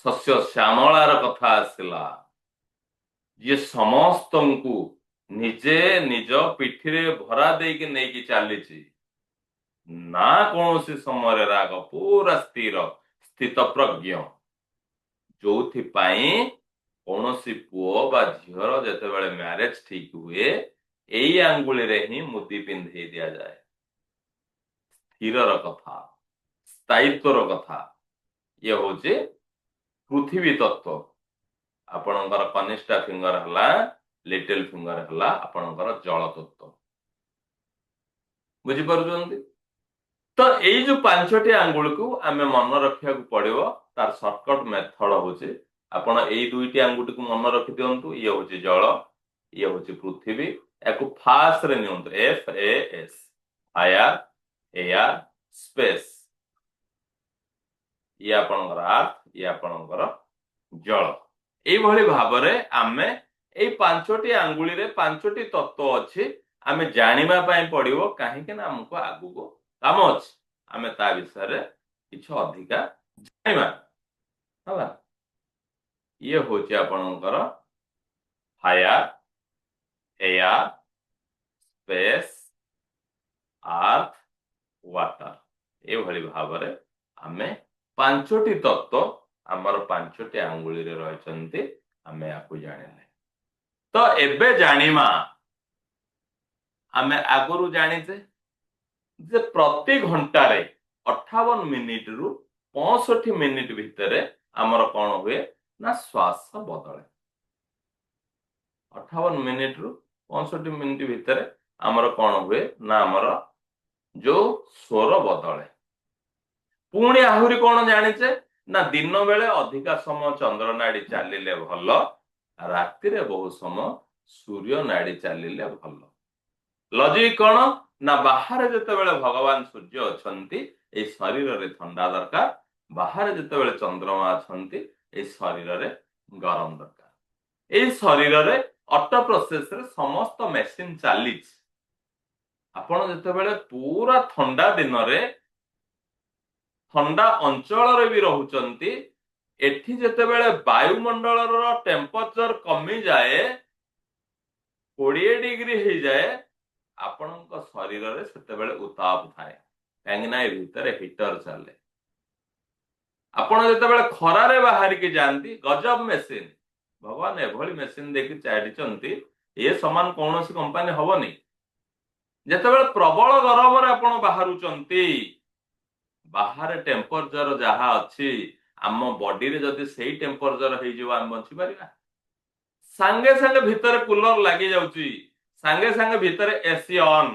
ଶସ୍ୟ ଶ୍ୟାମଳାର କଥା ଆସିଲା, ଯିଏ ସମସ୍ତଙ୍କୁ ନିଜେ ନିଜ ପିଠିରେ ଭରା ଦେଇକି ନେଇକି ଚାଲିଛି, ନା କୌଣସି ସମୟରେ ରାଗ, ପୁରା ସ୍ଥିର, ସ୍ଥିତ ପ୍ରଜ୍ଞ, ଯୋଉଥିପାଇଁ କୌଣସି ପୁଅ ବା ଝିଅର ଯେତେବେଳେ ମ୍ୟାରେଜ ଠିକ ହୁଏ ଏଇ ଆଙ୍ଗୁଳିରେ ହିଁ ମୁଦି ପିନ୍ଧେଇ ଦିଆଯାଏ। ସ୍ଥିରର କଥା, ସ୍ଥାୟିତ୍ୱର କଥା। ଇଏ ହଉଛି ପୃଥିବୀ ତତ୍ତ୍ୱ। ଆପଣଙ୍କର କନିଷ୍ଠା ଫିଙ୍ଗର ହେଲା, ଲିଟଲ ଫିଙ୍ଗର ହେଲା ଆପଣଙ୍କର ଜଳ ତତ୍ତ୍ୱ। ବୁଝିପାରୁଛନ୍ତି? ତ ଏଇ ଯୋଉ 5ଟି ଆଙ୍ଗୁଳିକୁ ଆମେ ମନେ ରଖିବାକୁ ପଡିବ। ତାର ସର୍ଟକଟ ମେଥଡ ହଉଛି ଆପଣ ଏଇ 2ଟି ଆଙ୍ଗୁଠିକୁ ମନେ ରଖି ଦିଅନ୍ତୁ। ଇଏ ହଉଛି ଜଳ, ଇଏ ହଉଛି ପୃଥିବୀ। ୟାକୁ ଫାଷ୍ଟ ରେ ନିଅନ୍ତୁ, FAS, ଫାୟାର, ଏୟାର, ସ୍ପେସ୍। ଇଏ ଆପଣଙ୍କର ଆର୍ଥ, ଇଏ ଆପଣଙ୍କର ଜଳ। ଏଇଭଳି ଭାବରେ ଆମେ ଏଇ 5ଟି ଆଙ୍ଗୁଳିରେ 5ଟି ତତ୍ତ୍ୱ ଅଛି। ଆମେ ଜାଣିବା ପାଇଁ ପଡିବ, କାହିଁକି ନା ଆମକୁ ଆଗକୁ କାମ ଅଛି। ଆମେ ତା ବିଷୟରେ କିଛି ଅଧିକା ଜାଣିବା ହେଲା। ଇଏ ହଉଛି ଆପଣଙ୍କର fire, air, space earth water. ଏଭଳି ଭାବରେ ଆମେ ପାଞ୍ଚଟି ତତ୍ତ୍ୱ ଆମର ପାଞ୍ଚଟି ଆଙ୍ଗୁଳିରେ ରହିଛନ୍ତି, ଆମେ ୟାକୁ ଜାଣିଲେ। ତ ଏବେ ଜାଣିମା, ଆମେ ଆଗରୁ ଜାଣିଛେ ଯେ ପ୍ରତି ଘଣ୍ଟାରେ 58 ମିନିଟରୁ 65 ମିନିଟ ଭିତରେ ଆମର କଣ ହୁଏ ନା ଶ୍ୱାସ ବଦଳେ। 58 ମିନିଟରୁ 65 ମିନିଟ ଭିତରେ ଆମର କଣ ହୁଏ ନା ଆମର ଯୋଉ ସ୍ୱର ବଦଳେ। ପୁଣି ଆହୁରି କଣ ଜାଣିଛେ ନା ଦିନ ବେଳେ ଅଧିକା ସମୟ ଚନ୍ଦ୍ର ନାଡି ଚାଲିଲେ ଭଲ, ରାତିରେ ବହୁ ସମୟ ସୂର୍ଯ୍ୟ ନାଡି ଚାଲିଲେ ଭଲ। ଲଜିକ କଣ ନା ବାହାରେ ଯେତେବେଳେ ଭଗବାନ ସୂର୍ଯ୍ୟ ଅଛନ୍ତି ଏଇ ଶରୀରରେ ଥଣ୍ଡା ଦରକାର, ବାହାରେ ଯେତେବେଳେ ଚନ୍ଦ୍ରମା ଅଛନ୍ତି ଏଇ ଶରୀରରେ ଗରମ ଦରକାର। ଏଇ ଶରୀରରେ ଅଟୋ ପ୍ରୋସେସରେ ସମସ୍ତ ମେସିନ ଚାଲିଛି। ଆପଣ ଯେତେବେଳେ ପୁରା ଥଣ୍ଡା ଦିନରେ ଥଣ୍ଡା ଅଞ୍ଚଳରେ ବି ରହୁଛନ୍ତି, ଏଠି ଯେତେବେଳେ ବାୟୁମଣ୍ଡଳର ଟେମ୍ପରେଚର କମିଯାଏ 20 ଡିଗ୍ରୀ ହେଇଯାଏ, ଆପଣଙ୍କ ଶରୀରରେ ସେତେବେଳେ ଉତ୍ତାପ ଥାଏ, କାହିଁକି ନା ଏ ଭିତରେ ହିଟର ଚାଲେ। ଆପଣ ଯେତେବେଳେ ଖରାରେ ବାହାରିକି ଯାଆନ୍ତି, ଗଜବ ମେସିନ, ଭଗବାନ ଏଭଳି ମେସିନ ଦେଇକି ଚାଡ଼ିଛନ୍ତି, ଏ ସମାନ କୌଣସି କମ୍ପାନୀ ହବନି। ଯେତେବେଳେ ପ୍ରବଳ ଗରମରେ ଆପଣ ବାହାରୁଛନ୍ତି, ବାହାରେ ଟେମ୍ପରେଚର ଯାହା ଅଛି ଆମ ବଡିରେ ଯଦି ସେଇ ଟେମ୍ପରେଚର ହେଇଯିବ, ଆମେ ବଞ୍ଚିପାରିବା? ସାଙ୍ଗେ ସାଙ୍ଗେ ଭିତରେ କୁଲର ଲାଗି ଯାଉଛି, ସାଙ୍ଗେ ସାଙ୍ଗେ ଭିତରେ ଏସି ଅନ୍।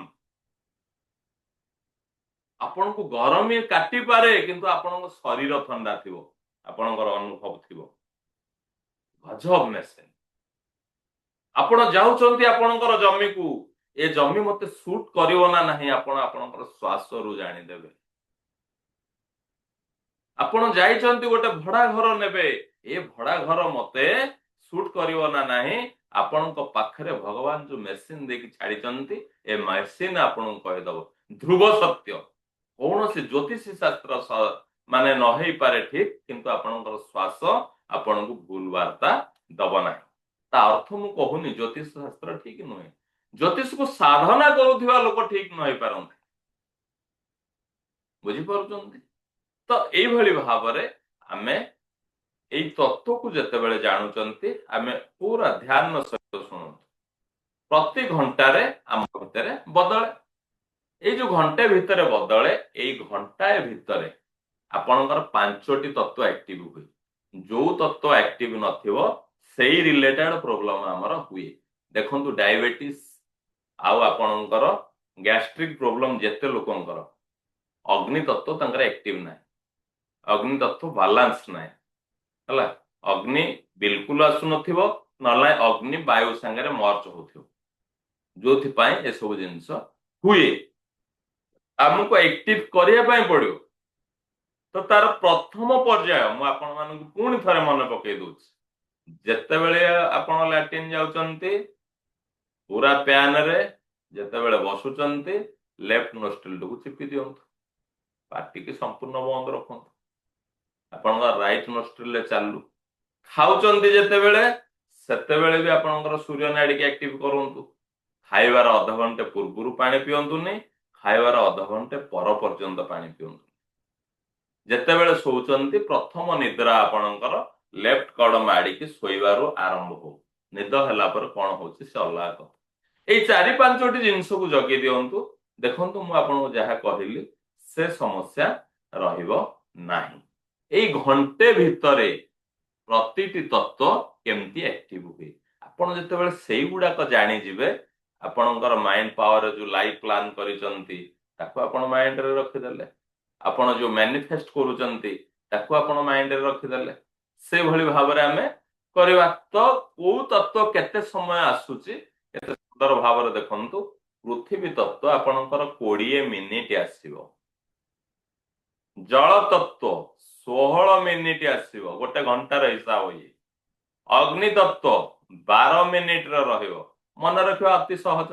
ଆପଣଙ୍କୁ ଗରମ କାଟିପାରେ, କିନ୍ତୁ ଆପଣଙ୍କ ଶରୀର ଥଣ୍ଡା ଥିବ, ଆପଣଙ୍କର ଅନୁଭବ ଥିବ। ଗଜବ ମେସିନ। ଆପଣ ଯାଉଛନ୍ତି ଆପଣଙ୍କର ଜମିକୁ, ଏ ଜମି ମତେ ସୁଟ କରିବ ନା ନାହିଁ ଆପଣ ଆପଣଙ୍କର ଶ୍ୱାସରୁ ଜାଣିଦେବେ। ଆପଣ ଯାଇଛନ୍ତି ଗୋଟେ ଭଡା ଘର ନେବେ, ଏ ଭଡା ଘର ମତେ ସୁଟ କରିବ ନା ନାହିଁ, ଆପଣଙ୍କ ପାଖରେ ଭଗବାନ ଯୋଉ ମେସିନ ଦେଇକି ଛାଡିଛନ୍ତି, ଏ ମେସିନ ଆପଣଙ୍କୁ କହିଦବ ଧ୍ରୁବ ସତ୍ୟ। କୌଣସି ଜ୍ୟୋତିଷୀ ଶାସ୍ତ୍ର ମାନେ ନ ହେଇପାରେ ଠିକ, କିନ୍ତୁ ଆପଣଙ୍କର ଶ୍ୱାସ ଆପଣଙ୍କୁ ଭୁଲ ବାର୍ତ୍ତା ଦବ ନାହିଁ। ତା ଅର୍ଥ ମୁଁ କହୁନି ଜ୍ୟୋତିଷ ଶାସ୍ତ୍ର ଠିକ ନୁହେଁ, ଜ୍ୟୋତିଷକୁ ସାଧନା କରୁଥିବା ଲୋକ ଠିକ ନ ହେଇପାରନ୍ତି। ବୁଝିପାରୁଛନ୍ତି? ତ ଏଇଭଳି ଭାବରେ ଆମେ ଏଇ ତତ୍ତ୍ୱକୁ ଯେତେବେଳେ ଜାଣୁଛନ୍ତି, ଆମେ ପୁରା ଧ୍ୟାନ ସହିତ ଶୁଣନ୍ତୁ। ପ୍ରତି ଘଣ୍ଟାରେ ଆମ ଭିତରେ ବଦଳେ। ଏଇ ଯୋଉ ଘଣ୍ଟେ ଭିତରେ ବଦଳେ, ଏଇ ଘଣ୍ଟାଏ ଭିତରେ ଆପଣଙ୍କର 5ଟି ତତ୍ତ୍ୱ ଆକ୍ଟିଭ ହୁଏ। ଯୋଉ ତତ୍ତ୍ୱ ଆକ୍ଟିଭ ନଥିବ ସେଇ ରିଲେଟେଡ ପ୍ରୋବ୍ଲେମ ଆମର ହୁଏ। ଦେଖନ୍ତୁ ଡାଇବେଟିସ ଆଉ ଆପଣଙ୍କର ଗ୍ୟାଷ୍ଟ୍ରିକ ପ୍ରୋବ୍ଲେମ ଯେତେ ଲୋକଙ୍କର, ଅଗ୍ନି ତତ୍ତ୍ୱ ତାଙ୍କର ଆକ୍ଟିଭ ନାହିଁ, ଅଗ୍ନି ତତ୍ତ୍ୱ ବାଲାନ୍ସ ନାହିଁ ହେଲା। ଅଗ୍ନି ବିଲକୁଲ ଆସୁନଥିବ, ନହେଲେ ଅଗ୍ନି ବାୟୁ ସାଙ୍ଗରେ ମର୍ଚ୍ଚ ହଉଥିବ, ଯୋଉଥିପାଇଁ ଏସବୁ ଜିନିଷ ହୁଏ। ଆମକୁ ଆକ୍ଟିଭ କରିବା ପାଇଁ ପଡିବ। ତ ତାର ପ୍ରଥମ ପର୍ଯ୍ୟାୟ ମୁଁ ଆପଣ ମାନଙ୍କୁ ପୁଣି ଥରେ ମନେ ପକେଇ ଦଉଛି। ଯେତେବେଳେ ଆପଣ ଲାଟ୍ରିନ୍ ଯାଉଛନ୍ତି, ପୁରା ପ୍ୟାନରେ ଯେତେବେଳେ ବସୁଛନ୍ତି, ଲେଫ୍ଟ ନୋଷ୍ଟ୍ରିଲକୁ ଚିପି ଦିଅନ୍ତୁ, ପାଟିକି ସମ୍ପୂର୍ଣ୍ଣ ବନ୍ଦ ରଖନ୍ତୁ, ଆପଣଙ୍କ ରାଇଟ ନୋଷ୍ଟ୍ରିଲରେ ଚାଲୁ। ଖାଉଛନ୍ତି ଯେତେବେଳେ, ସେତେବେଳେ ବି ଆପଣଙ୍କର ସୂର୍ଯ୍ୟ ନାଡିକି ଆକ୍ଟିଭ କରନ୍ତୁ। ଖାଇବାର ଅଧଘଣ୍ଟେ ପୂର୍ବରୁ ପାଣି ପିଅନ୍ତୁନି, ଖାଇବାର ଅଧଘଣ୍ଟେ ପର ପର୍ଯ୍ୟନ୍ତ ପାଣି ପିଅନ୍ତୁ। ଯେତେବେଳେ ଶୋଉଛନ୍ତି, ପ୍ରଥମ ନିଦ୍ରା ଆପଣଙ୍କର ଲେଫ୍ଟ କଡ ମାଡିକି ଶୋଇବାରୁ ଆରମ୍ଭ ହଉ। ନିଦ ହେଲା ପରେ କଣ ହଉଛି ସେ ଅଲଗା କଥା। ଏଇ 4-5ଟି ଜିନିଷକୁ ଜଗି ଦିଅନ୍ତୁ, ଦେଖନ୍ତୁ ମୁଁ ଆପଣଙ୍କୁ ଯାହା କହିଲି ସେ ସମସ୍ୟା ରହିବ ନାହିଁ। ଏଇ ଘଣ୍ଟେ ଭିତରେ ପ୍ରତିଟି ତତ୍ତ୍ୱ କେମିତି ଆକ୍ଟିଭ ହୁଏ, ଆପଣ ଯେତେବେଳେ ସେଇଗୁଡାକ ଜାଣିଯିବେ, ଆପଣଙ୍କର ମାଇଣ୍ଡ ପାୱାର ଯୋଉ ଲାଇଫ ପ୍ଲାନ କରିଛନ୍ତି ତାକୁ ଆପଣ ମାଇଣ୍ଡରେ ରଖିଦେଲେ, ଆପଣ ଯୋଉ ମ୍ୟାନିଫେଷ୍ଟ କରୁଛନ୍ତି ତାକୁ ଆପଣ ମାଇଣ୍ଡରେ ରଖିଦେଲେ, ସେଭଳି ଭାବରେ ଆମେ କରିବା। ତ କୋଉ ତତ୍ତ୍ୱ କେତେ ସମୟ ଆସୁଛି, କେତେ ସୁନ୍ଦର ଭାବରେ ଦେଖନ୍ତୁ। ପୃଥିବୀ ତତ୍ତ୍ୱ ଆପଣଙ୍କର 20 ମିନିଟ ଆସିବ, ଜଳ ତତ୍ତ୍ୱ 16 ମିନିଟ ଆସିବ, ଗୋଟେ ଘଣ୍ଟାର ହିସାବ ଇଏ। ଅଗ୍ନି ତତ୍ତ୍ୱ 12 ମିନିଟର ରହିବ, ମନେ ରଖିବା ଅତି ସହଜ।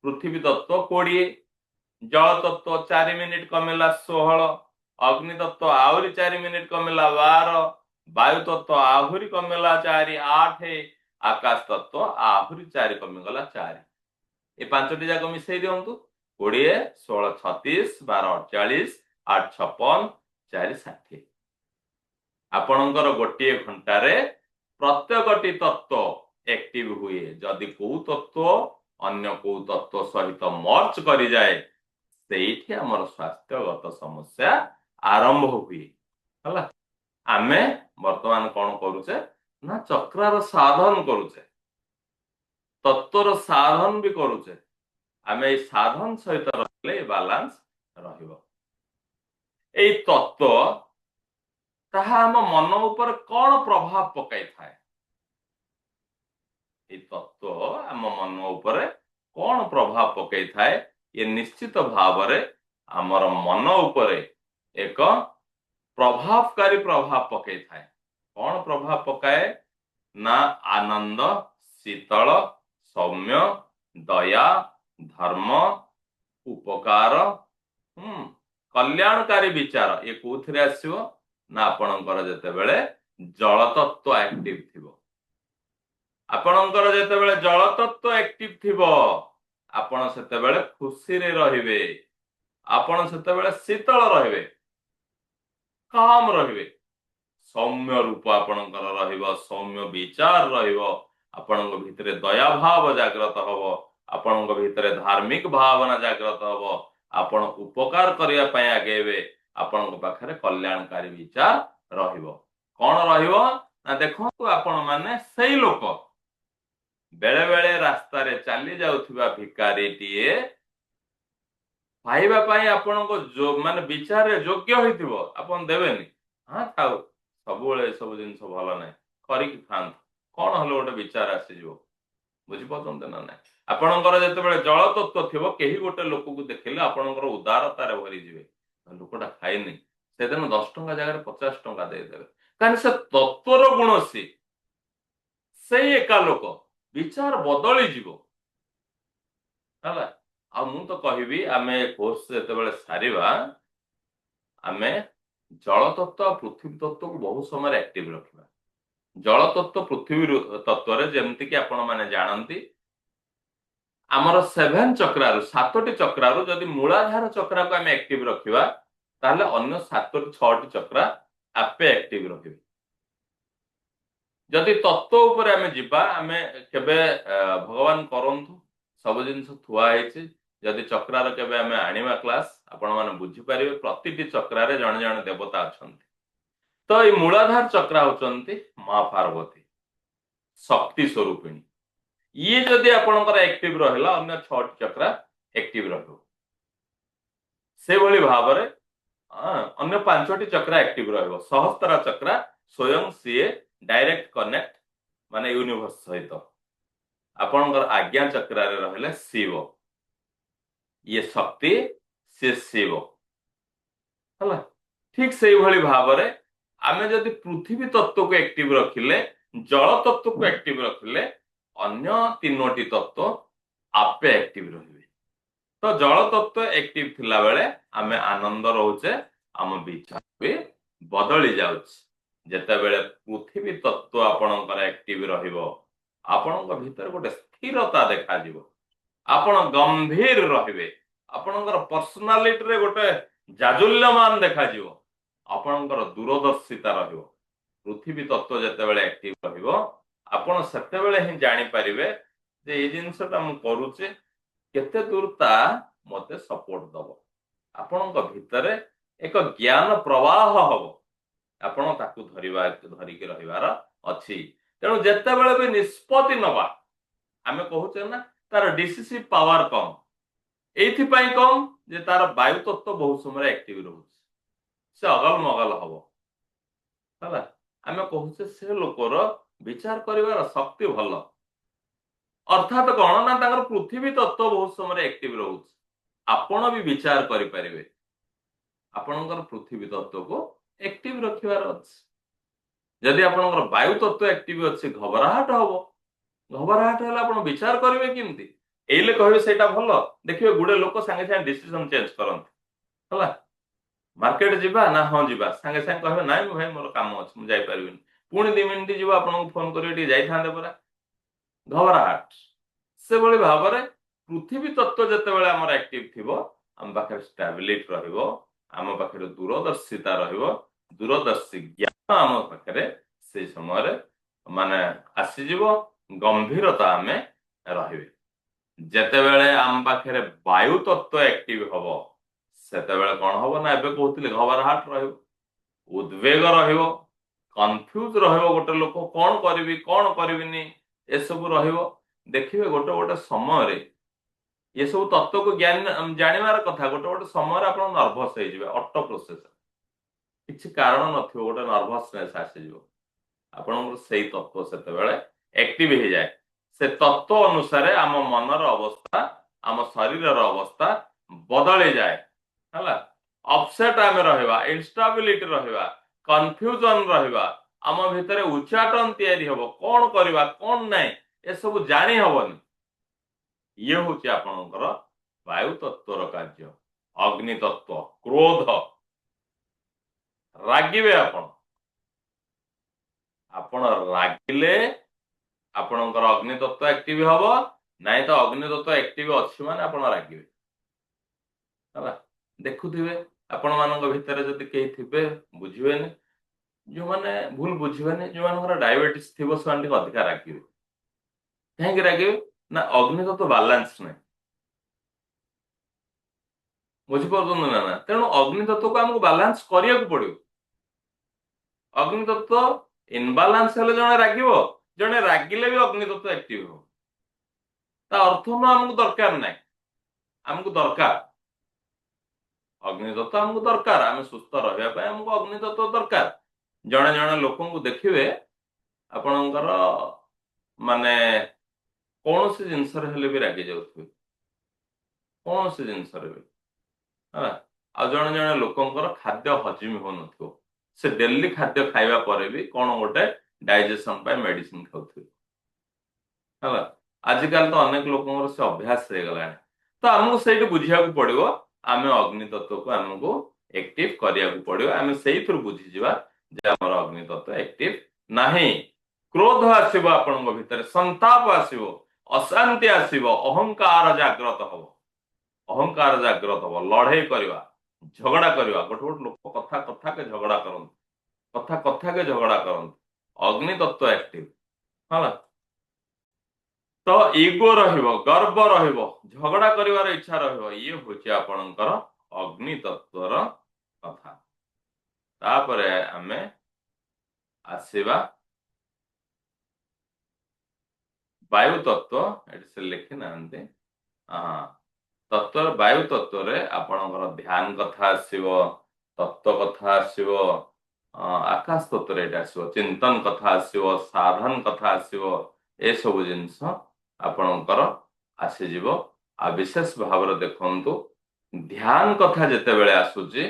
ପୃଥିବୀ ତତ୍ତ୍ୱ 20, ଜଳ ତତ୍ତ୍ୱ 4 ମିନିଟ କମିଲା 16, ଅଗ୍ନି ତତ୍ତ୍ୱ ଆହୁରି 4 ମିନିଟ କମିଲା 12, ବାୟୁ ତତ୍ତ୍ୱ ଆହୁରି କମିଲା 4, 8, ଆକାଶ ତତ୍ତ୍ୱ ଆହୁରି 4 କମିଗଲା 4। ए पांचटी जाक मिसई दिंतु 20 16 36 12 48 8 56 4 60 आपणकर गोटे घंटारे प्रत्येकटी तत्व एक्टिव हुए जदि को तत्व अन्य को तत्व सहित मर्ज करि जाए सेठी हमर स्वास्थ्यगत समस्या आरंभ हुए हला आमे वर्तमान कौन करूचे ना चक्रार साधन करूचे तत्वर साधन भी करूचे आमे साधन सहित रखले बैलेंस रहिबो एई तत्व ताहा हम मन ऊपर कौन प्रभाव पकाई थाए ये तत्व आम मन ऊपर कौन प्रभाव पकाई थाए ये निश्चित भाव आमर मन ऊपर एक प्रभावकारी प्रभाव पकाई थाए कौन प्रभाव पकाए ना आनंद शीतल सौम्य दया धर्म उपकार कल्याणकारी विचार ये कोथरे आसीबो ना आपणकर जेतेबेले जल तत्व एक्टिव थिबो आपणकर जेतेबेले जल तत्व एक्टिव थिबो आपण सेतेबेले खुशी रे रहिबे आपण सेतेबेले शीतल रहिबे काम रहिबे सौम्य रूप आपणकर रहिबो सौम्य विचार रहिबो आपणक भितरे दया भाव जागृत हबो आपणक भितरे धार्मिक भावना जागृत हबो आपण उपकार करिया पय आगेबे आपणक पाखरे कल्याणकारी विचार रहिबो कोन रहिबो ना देखो आपण माने सही लोक बेले बेले रास्ता रे चली जाउथिबा भिकारी टीए पाइबा पय आपणक जो माने विचार रे योग्य होइथिबो आपण देबेनी हां थाउ सबुळे सब जिंस भलो नै करी कि खान कोन हलो गोटे विचार आसी जो बुझि पसंद ना नै आपणकर जते बेले जल तत्व थिबो केही गोटे लोक को देखिले आपणकर उदारता रे भरी जिवे लोकटा खाइनी से दिन 10 टंका जगह 50 टंका दे देबे कारण से तत्वर गुण से एका लोक विचार बदली जीवो हला आ मु तो कहबी आमे कोर्स जते बेले सारीबा आमे जल तत्व पृथ्वी तत्व को बहुत समय एक्टिव रखिबा जल तत्व पृथ्वी तत्व रे जेमति कि आपण माने जानंती आमर 7 चक्रारु 7टी चक्रारु जदि मूलाधार चक्रा को आमे एक्टिव रखिबा ताले अन्य 7 6टी चक्रा आपे एक्टिव रहिबे जदि तत्व ऊपर आमे जिबा आमे केबे भगवान करंतु सब जिंस थुआ हेछि जदि चक्रार केबे आमे आनिमा क्लास आपण माने बुझी परिबे प्रतिटी चक्रारे जण जण देवता अछंती तो ये मूलाधार चक्रा होचंती मां पार्वती शक्ति स्वरूपिणी ये जदि आपणकर एक्टिव रहला अन्य 6टी चक्रा एक्टिव रहबो से भली भाबरे अन्य 5टी चक्रा एक्टिव रहबो सहस्त्रा चक्रा स्वयं सीए डायरेक्ट कनेक्ट माने यूनिवर्स सहित आपणकर आज्ञा चक्रा रे रहले शिव ये शक्ति से शिव हला ठीक से भली भाबरे आमे जदि पृथ्वी तत्व को एक्टिव रखिले जल तत्व को एक्टिव रखिले अन्य 3टी तत्व आपे एक्टिव रहिबे तो जल तत्व एक्टिव थिला बेले आमे आनंद रहउचे आम विचार भी बदली जाउछ जेते बेले पृथ्वी तत्व आपणकर एक्टिव रहिबो आपणक भीतर गोटे स्थिरता देखा जिवो आपण गंभीर रहिबे आपणकर पर्सनालिटी रे गोटे जाजुल्यमान देखा जिवो आपणकर दूरदर्शिता रहिबो पृथ्वी तत्व जेते बेले एक्टिव रहिबो आपण सेते बेले ही जानि परिबे जे ए जिंसटा मु करूचे केते दूरता मते सपोर्ट दबो आपणक भितरे एक ज्ञान प्रवाह हबो आपण ताकू धरी के रहिवार अछि तेणु जेते बेले भी निष्पत्ति नबा आमे कहूचे ना तार डिसिसिव पावर कम एथि पई कम जे तार वायु तत्व बहुत समय एक्टिव रहउछ से अगल मगल हबो हला आमे कहूचे से लोकर विचार करिवार शक्ति भलो अर्थात कोन ना ताकर पृथ्वी तत्व बहुत समय एक्टिव रहउछ आपण भी विचार करि परिबे आपणकर पृथ्वी तत्व को एक्टिव रखिवार अछि जदि आपणकर वायु तत्व एक्टिव अछि घबराहट हबो घबराहट होला आपण विचार करिवे किमती एले कहबे सेटा भलो देखिबे गुडे लोक संगे संगे डिसीजन चेंज करंती हला मार्केट जीवा ना हां जीवा संगे संगे कहबे नाइ भाई मोर काम अछि मु जाई परिबिन पुणी 2 मिनिट जीवा आपण फोन करिवे टी जाई थांदे परा घबराहट से बळी भाबरे पृथ्वी तत्व जेतेबेले हमर एक्टिव थिबो हम पाखे स्टेबिलिटी रहिबो हम पाखे दूरदर्शिता रहिबो दूरदर्शी ज्ञान हम पाखे से समय रे माने आसीजिवो गंभीरता हमें रहिबे जेतेबेले हम पाखे वायु तत्व एक्टिव हबो सेतेबेले कोन हबो ना एबे कहउतिले घबराहट रहिबो उद्वेग रहिबो कन्फ्यूज रहिबो गोटे लोक कोन करबी कोन करबिनी ए सब रहिबो देखिबे गोटे गोटे समय रे ये सब तत्व को ज्ञान जानिबार कथा गोटे गोटे समय आप नर्भस हो ऑटो प्रोसेस किसी कारण नथिबो गोटे नर्भसनेस आसीजिवो आपण से तत्व सेतेबेले एक्टिव हो जाए से तत्व अनुसार आम मनर अवस्था आम शरीर अवस्था बदली जाए हला अपसेट आम रहिबा इनस्टेबिलिटी रहिबा कंफ्यूजन रहिबा आम भितर उच्चाटन तैयारी हबो कोन करबा कोन नै ए सब जानि हबनी ये हूँ आपणकर वायु तत्वर कार्य अग्नि तत्व क्रोध रागिबे आपण रागिले आपणकर अग्नि तत्व एक्टिव हबो नाइ तो अग्नि तत्व एक्टिव अछि माने आपण रागिबे हला देखुथिबे आपण मानक भितर जदि केही थिबे बुझिबेनी जो माने भूल बुझिबेनी जो मानकर डायबिटीज थिबो से अधिक रागिबे काहे रागिबे ना अग्नि तत्व बैलेंस नै बुझिपार ना ना तेणु अग्नि तत्व को हमको बैलेंस करिया पड़ो अग्नि तत्व इनबालांस हेले जने रागिबो जने रागिले भी अग्नि तत्व एक्टिव हो ता अर्थ न हमको दरकार नै हमको दरकार अग्नि तत्व हमको दरकार आम सुस्थ रहिया पय हमको अग्नि तत्व दरकार जने जने लोकन को देखिबे आपणकर माने कौन से जिनस हेले भी रागी जाउथबे कौन से जिनस रे भी हाँ आ जने जने लोकंकर खाद्य हजम हो नथिबो से डेली खाद्य खाइबा परे भी कौन गोटे डाइजेशन पाए मेडिसिन खाउथबे हला आजिकल तो अनेक लोकंकर से अभ्यास हो गलानी तो हमको सेठी बुझिया को पड़िबो आमे अग्नि तत्व को हमको एक्टिव करिया को पड़िबो आमे सेही थ्रु बुझि जिबा जे हमर अग्नि तत्व एक्टिव नाही क्रोध आसीबो आपनक भितर संताप आसीबो अशांति आसीबो अहंकार जागृत हबो अहंकार जागृत हबो लड़ाई करवा झगड़ा करवा गोटे गोटे लोक कथा कथा के झगड़ा करन कथा कथा के झगड़ा करन अग्नि तत्व एक्टिव हला तो ईगो रहिबो गर्व रहिबो झगड़ा करिवार इच्छा रहिबो ये होची आपनकर अग्नि तत्वर कथा तापरे आमे आसीबा वायु तत्व एटी से लिखि नांते हां तत्व वायु तत्व रे आपनकर ध्यान कथा आसीबो तत्व कथा आसीबो आकाश तत्व रे एटा आसीबो चिंतन कथा आसीबो साधन कथा आसीबो ए सब जिंस आपणकर आसीजिवो आ विशेष भाव देखंतु ध्यान कथा जेते बेले आसुची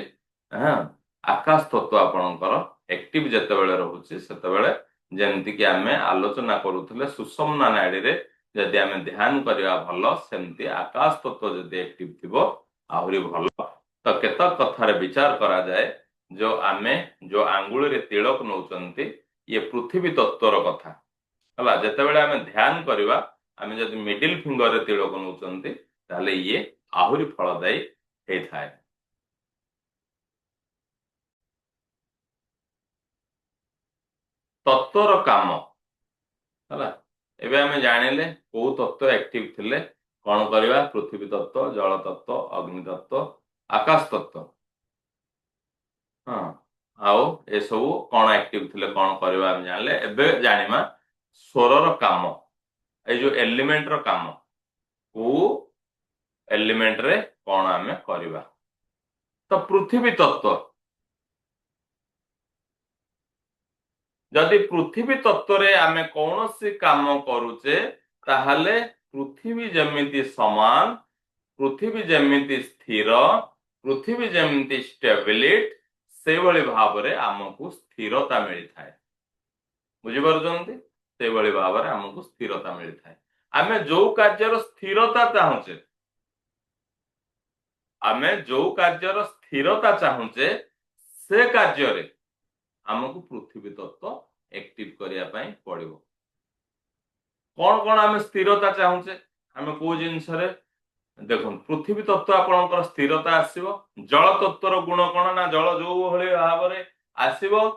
आकाश तत्व आपणकर एक्टिव जेते बेले रहउची सेते बेले जेमति कि आमे आलोचना करूथले सुषुम्ना नाड़ी रे यदि आमे ध्यान करिया भलो सेमति आकाश तत्व यदि एक्टिव थिबो आहुरी भलो तो केतक कथारे विचार करा जाए जो आमे जो आंगुल रे तिलक नउचंती ये पृथ्वी तत्वर कथा हला जेते बेले आमे ध्यान करिवा आमे जदि मिडिल फिंगर रे तिलक नउचंती ताले ये आहुरी फलदायी हे थाए तत्वर काम हला एबे आमे जानिले को तत्व एक्टिव थिले कोन करबा पृथ्वी तत्व जल तत्व अग्नि तत्व आकाश तत्व हां आओ ए सब कोन एक्टिव थिले कोन करबा आमे जानले एबे जानिमा स्वरर काम ए जो एलिमेंट रो काम को एलिमेंट रे कोन आमे करबा तो पृथ्वी तत्व जदि पृथ्वी तत्व रे आमे कौनसी काम करूचे ताहले पृथ्वी जेमिति समान पृथ्वी जेमिति स्थिर पृथ्वी जेमिति स्टेबिलिटी से भली भाव रे हमकु स्थिरता मिली थाए बुझि परजंती से भली भाव रे हमकु स्थिरता मिली थाए आमे जो कार्यर स्थिरता चाहूचे आमे जो कार्यर स्थिरता चाहूचे से कार्य रे हमको पृथ्वी तत्व एक्टिव करिया पई पड़िबो कोन कोन आमे स्थिरता चाहूचे आमे को जिंस रे देखो पृथ्वी तत्व आपणकर स्थिरता आसीबो। जल तत्वर गुण कौन ना जल जो भली भाव में आसीबो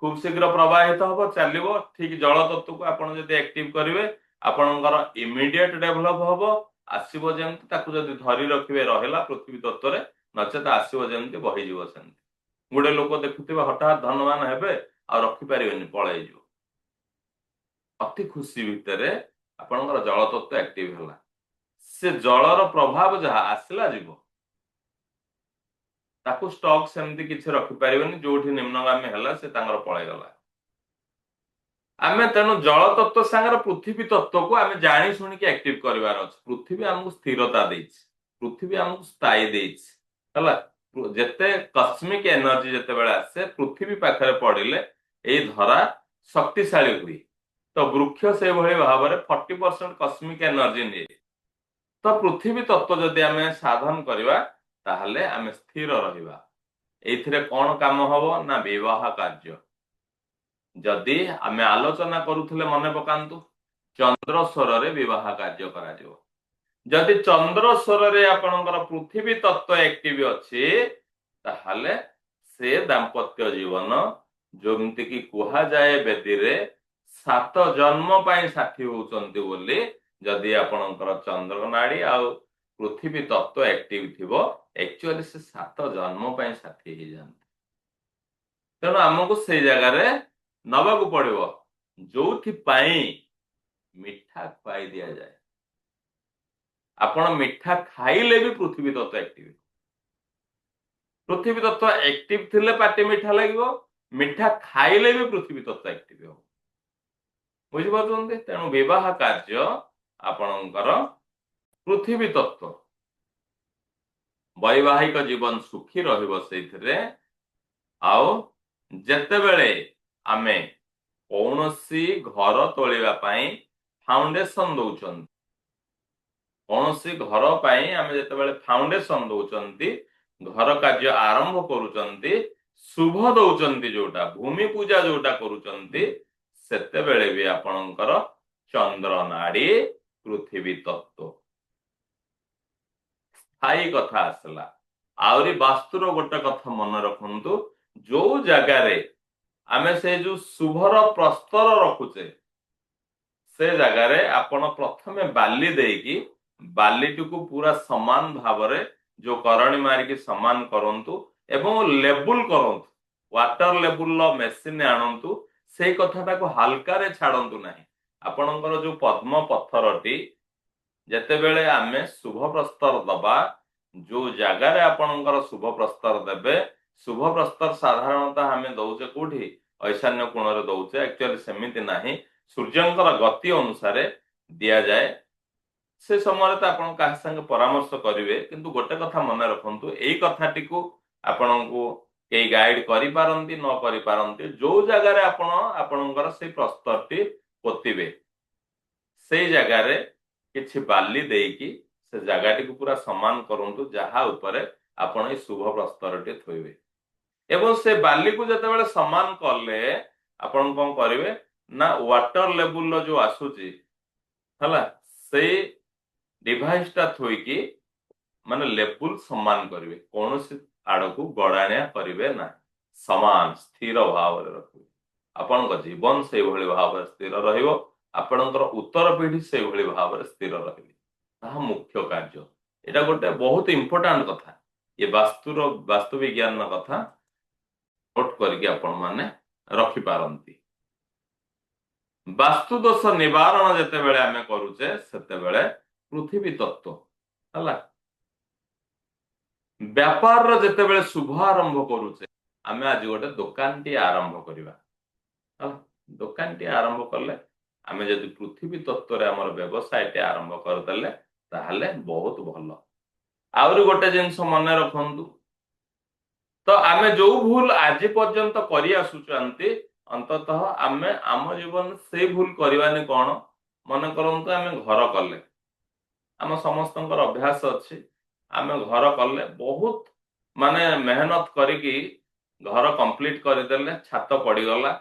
खूब शीघ्र प्रवाहित हम चलो ठीक जल तत्व को आपण जब एक्टिव करेंगे आपणकर इमिडिएट डेभलप हम आसो जमी जदि धरी रखिए रहा पृथ्वी तत्व नचेत आसो जमी बहीज से गोटे लोक देखुवे हठात धनवान हेबे आ रखिपारे पलैज अति खुशी भितर आपणकर जल तत्व एक्टिव है से जलर प्रभाव जहाँ आसला जीव ताकू स्टॉक सेमती किसी रखिपारे जो निम्नगामी है से पलैगला आमे तेणु जल तत्व सांगे पृथ्वी तत्व को आमे जानी शुणी एक्टिव करिवार अछि। पृथ्वी हमको स्थिरता देछि, पृथ्वी हमको स्थायी देछि हला जेते कस्मिक एनर्जी जेते बेले आसे पृथ्वी पाखरे पड़िले ए धरा शक्तिशाली हुई तो वृक्ष से भली भाव में 40% कस्मिक एनर्जी निए तो पृथ्वी तत्व जदि आमे साधन करिवा ताहले आमे स्थिर रहिबा। एथिरे कोन काम हबो ना विवाह कार्य जदि आमे आलोचना करूथले मने पकांतु चंद्रस्वर रे विवाह कार्य करा जिवो जदि चंद्रस्वर रे आपणकर पृथ्वी तत्व एक्टिव अछि ताहले से दाम्पत्य जीवन जोमति की कुहा जाए बेदी रे 7 जन्म पाई साथी होउचंती बोली जदि आपणकर चंद्र नाड़ी आ पृथ्वी तत्व एक्टिव थिबो एक्चुअली से 7 जन्म पाई साथी ही जानते तेणु आमको से जगह रे नबाकू पड़िबो जोथि पाई मिठा खुआई दिया जाए आपण मिठा खाइले भी पृथ्वी तत्व एक्टिव पृथ्वी तत्व एक्टिव थिले पाटी मिठा लागिबो मिठा खाइले भी पृथ्वी तत्व एक्टिव हो बुझि पाछन्ते तेणु विवाह कार्य आपणकर पृथ्वी तत्व वैवाहिक जीवन सुखी रहिबो सेथिरे आउ जेतेबेले आमे कौनसी घर तोलिबा पाई फाउंडेशन दउचन कौनसी घर पाई आमे जेतेबेले फाउंडेशन दउचंती घर कार्य आरंभ करूचंती शुभ दउचंती जोटा भूमि पूजा जोटा करूचंती सेतेबेले भी आपणकर चंद्र नाड़ी पृथ्वी तत्व स्थायी कथा आसला आउरी वास्तुर गोटे कथा मन रखंतु जो जगार आमे से जो शुभर प्रस्तर रखुचे से जगार आपण प्रथमे बाली देकी बालीटी को पूरा समान भाव रे जो करणी मारिकी समान करंतु एवं लेबुल करंतु वाटर लेबुल मेसिन आणंतु से कथाटा को हल्का रे छाड़ंतु नाही आपणकर जो पद्म पत्थरटी जेतेबेले आमे शुभ प्रस्तर दबा जो जगार आपणकर शुभ प्रस्तर देबे शुभ प्रस्तर साधारणतः आमे दउचे कोठी ऐशान्य कोण रे दउचे एक्चुअली सेमिति नाही सूर्यंकर गति अनुसार दिया जाए से समय तो आपण का संग परामर्श करिवे किंतु गोटे कथा मन रखंतु एई कथाटी को आपण को केई गाइड करि पारंती न करि पारंती जो जगार आपण आपणकर से प्रस्तरटी पोतिबे से जगार किछि बाली देकी से जगाटी को पूरा समान करंतु जहा ऊपर आपण ए शुभ प्रस्तरटी थोइबे एवं से बाली को जतेबेले समान करले आपण कोन करिवे ना वाटर लेवल जो आसुची हला से डिवाइस टा थोइकी माने लेवल समान करिवे कौन से आड़ को गड़ाणिया करिवे ना समान स्थिर भाव रे रखिवे आपण जीवन से भली भाव रे स्थिर रहिबो आपणकर उत्तर पीढ़ी से भली भाव रे स्थिर रहिबे ताहा मुख्य कार्य एटा गोटे बहुत इंपोर्टेंट कथा ये वास्तु विज्ञान कथा नोट करके आपण माने रखि पारंती वास्तु दोष निवारण जेते बेले आमे करूचे सेते बेले पृथ्वी तत्व हला व्यापार रो जेते बेले शुभ आरंभ करूचे आमे आज गोटे दुकान टी आरंभ करिवा हला दुकान टी आरंभ करले आमे जदि पृथ्वी तत्व रे हमर व्यवसाय टी आरंभ कर देले ताहले बहुत भलो आउरी गोटे जिंस मन रखंतु तो आमे जो भूल आज पर्यंत करि आसुचंती अंततः आमे आम जीवन से भूल करवानी कौन मन करंतु आमे घर कले आम समस्तंकर अभ्यास अच्छी आमे घर कले बहुत माने मेहनत करिकी घर कंप्लीट करदेले छात पड़ीगला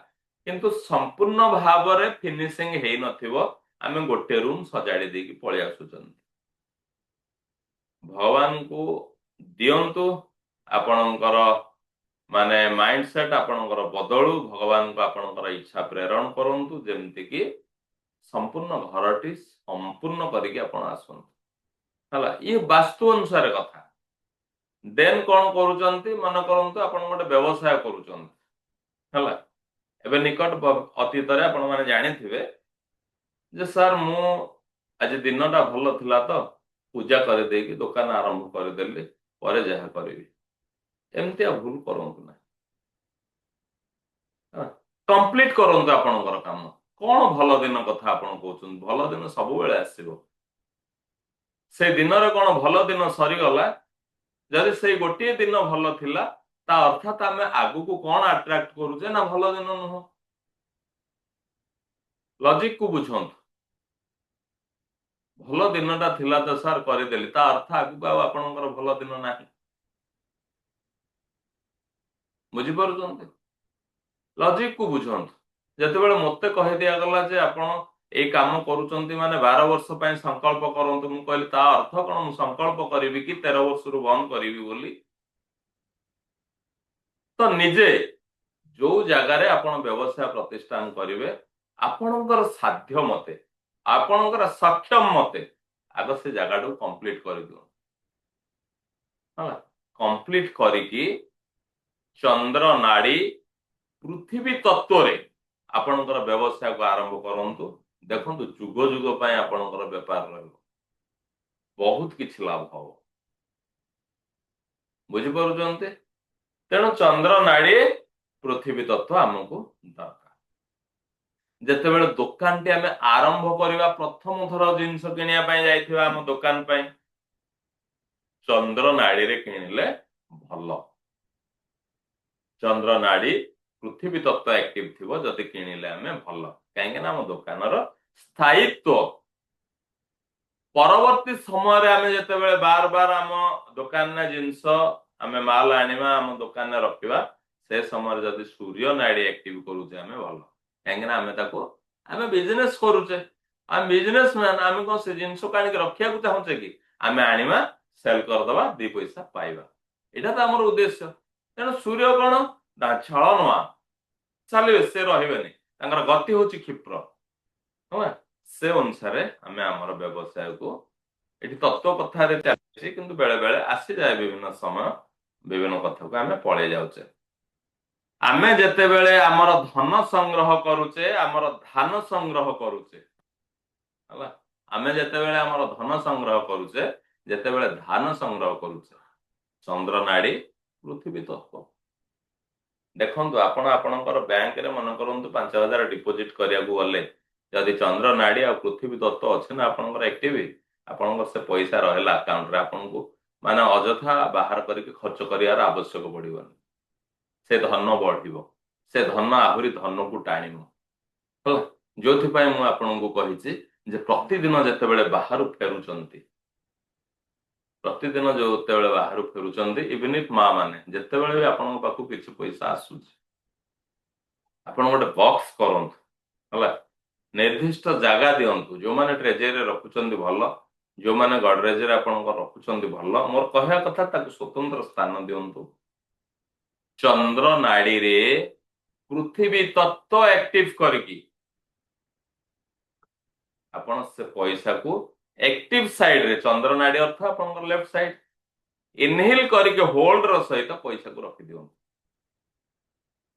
किंतु संपूर्ण भाव रे फिनिशिंग हेई नथिबो आमे गोटे रूम सजाड़ी देकी पळि आसुचंती भगवान को दियंतु आपणकर माने माइंड सेट आपणकर बदलू भगवान को आपणकर इच्छा प्रेरण करंतु जेमति कि संपूर्ण घरटी संपूर्ण करके आपण आसंतु हला ये वास्तु अनुसार कथा देन कौन करूचंती मन करंतु आपण गोटे व्यवसाय करूचंती हला एबे निकट अतीत रे आपण माने जानिथिबे जे सर मु आज दिनटा भल थिला तो पूजा कर देकी दुकान आरंभ कर देली परे जहा करबी एमती भूल करंतु ना कंप्लीट करंतु आपणकर काम कौन भल दिन कथा आपण कहउछन भल दिन सब बेले आसीबो से दिन रे कौन भल दिन सरीगला जदि से गोटे दिन भल थिला ता अर्थात आमे आगु को कौन अट्रैक्ट करूचे ना भल दिन नुह लॉजिक को बुझंतु भल दिनटा थिला तो सर करदेली ता अर्थ आगु आपणकर भल दिन नाही बुझी पारुछंती लॉजिक को बुझंतु जेतेबेले मते कहि दिया गला जे आपण ए काम करूचंती माने 12 वर्ष पय संकल्प करंतु मु कहली ता अर्थ कोन मु संकल्प करिवि कि 13 वर्ष रु बंद करिवि बोली तो निजे जो जगह रे आपण व्यवसाय प्रतिष्ठान करिवे आपणकर साध्य मते आपणकर सक्षम मते आग से जगह कंप्लीट कर दियो हला कंप्लीट करिकी चंद्र नाड़ी पृथ्वी तत्व रे आपणकर व्यवसाय को आरंभ करंतु देखंतु जुग जुग पय आपणकर व्यापार रहबो बहुत किछि लाभ हो बुझी पारुचंते तेणु चंद्र नाड़ी पृथ्वी तत्व हमको दरकार जेतेबेले दुकान टी आमे आरंभ करबा प्रथम थर जिंस किनिया पय जाइथिबा हम दुकान पय चंद्र नाड़ी रे किनिले भलो चंद्र नाड़ी पृथ्वी तत्व एक्टिव थिबो जति किनिले आमे भलो काहेकि ना हम दुकान रो स्थायित्व परवर्ती समय रे आमे जेतेबेले बार बार हम दुकान ना जिंस आमे माल आनिबा हम दुकान ने रखिबा से समय रे जति सूर्य नाड़ी एक्टिव करूचे आमे भलो काहेकि ना आमे ताको आमे बिजनेस करूचे हम बिजनेसमैन आमे को से जिंस कानी के रखिया को चाहूचे कि आमे आनिबा सेल कर दबा दी पैसा पाइबा एटा त हमर उद्देश्य तेणु सूर्य कोन दा छळ नवा चलिबे से रहिबेनी तांकर गति होची क्षिप्र हो से अनुसार आमे हमर व्यवसाय को एटी तत्व कथा रे चलछि किंतु बेले बेले आसी जाय विभिन्न समय विभिन्न कथा को आमे पळे जाउचे आमे जेते बेले हमर धन संग्रह करूचे हमर धान संग्रह करूचे हला आमे जेते बेले हमर धन संग्रह करूचे जेते बेले धान संग्रह करूचे चंद्र नाड़ी पृथ्वी तत्व देखंतु आपण आपणकर बैंक रे मन करंतु 5000 डिपॉजिट करिया को गले यदि चंद्र नाड़ी आ पृथ्वी तत्व अछि ना आपणकर एक्टिव आपणकर से पैसा रहला अकाउंट रे आपण को माने अजथा बाहर करके खर्च करियार आवश्यक पड़िबनी से धन बढ़िबो से धन आहुरी धन को टाणिबो हला जोथि पय मु आपण को कहिछि जे प्रतिदिन जेते बेले बाहर फेरुचंती प्रतिदिन जो तेबेले बाहर फेरुचंती इवन इफ मां माने जेते बेले भी आपण पाखु किछि पैसा आसुछि आपण गोटे बॉक्स करंतु हला निर्दिष्ट जगह दियंतु जो माने ट्रेजरी रे रखुचंती भलो जो माने गडरेज रे आपण को रखुचंती भलो मोर कहया कथा ताकु स्वतंत्र स्थान दियंतु चंद्र नाड़ी रे पृथ्वी तत्व एक्टिव करकी आपण से पैसा को एक्टिव साइड रे चंद्र नाड़ी अर्थ आपण लेफ्ट साइड इनहेल करके होल्ड रो सहित पैसा को रखि दियंतु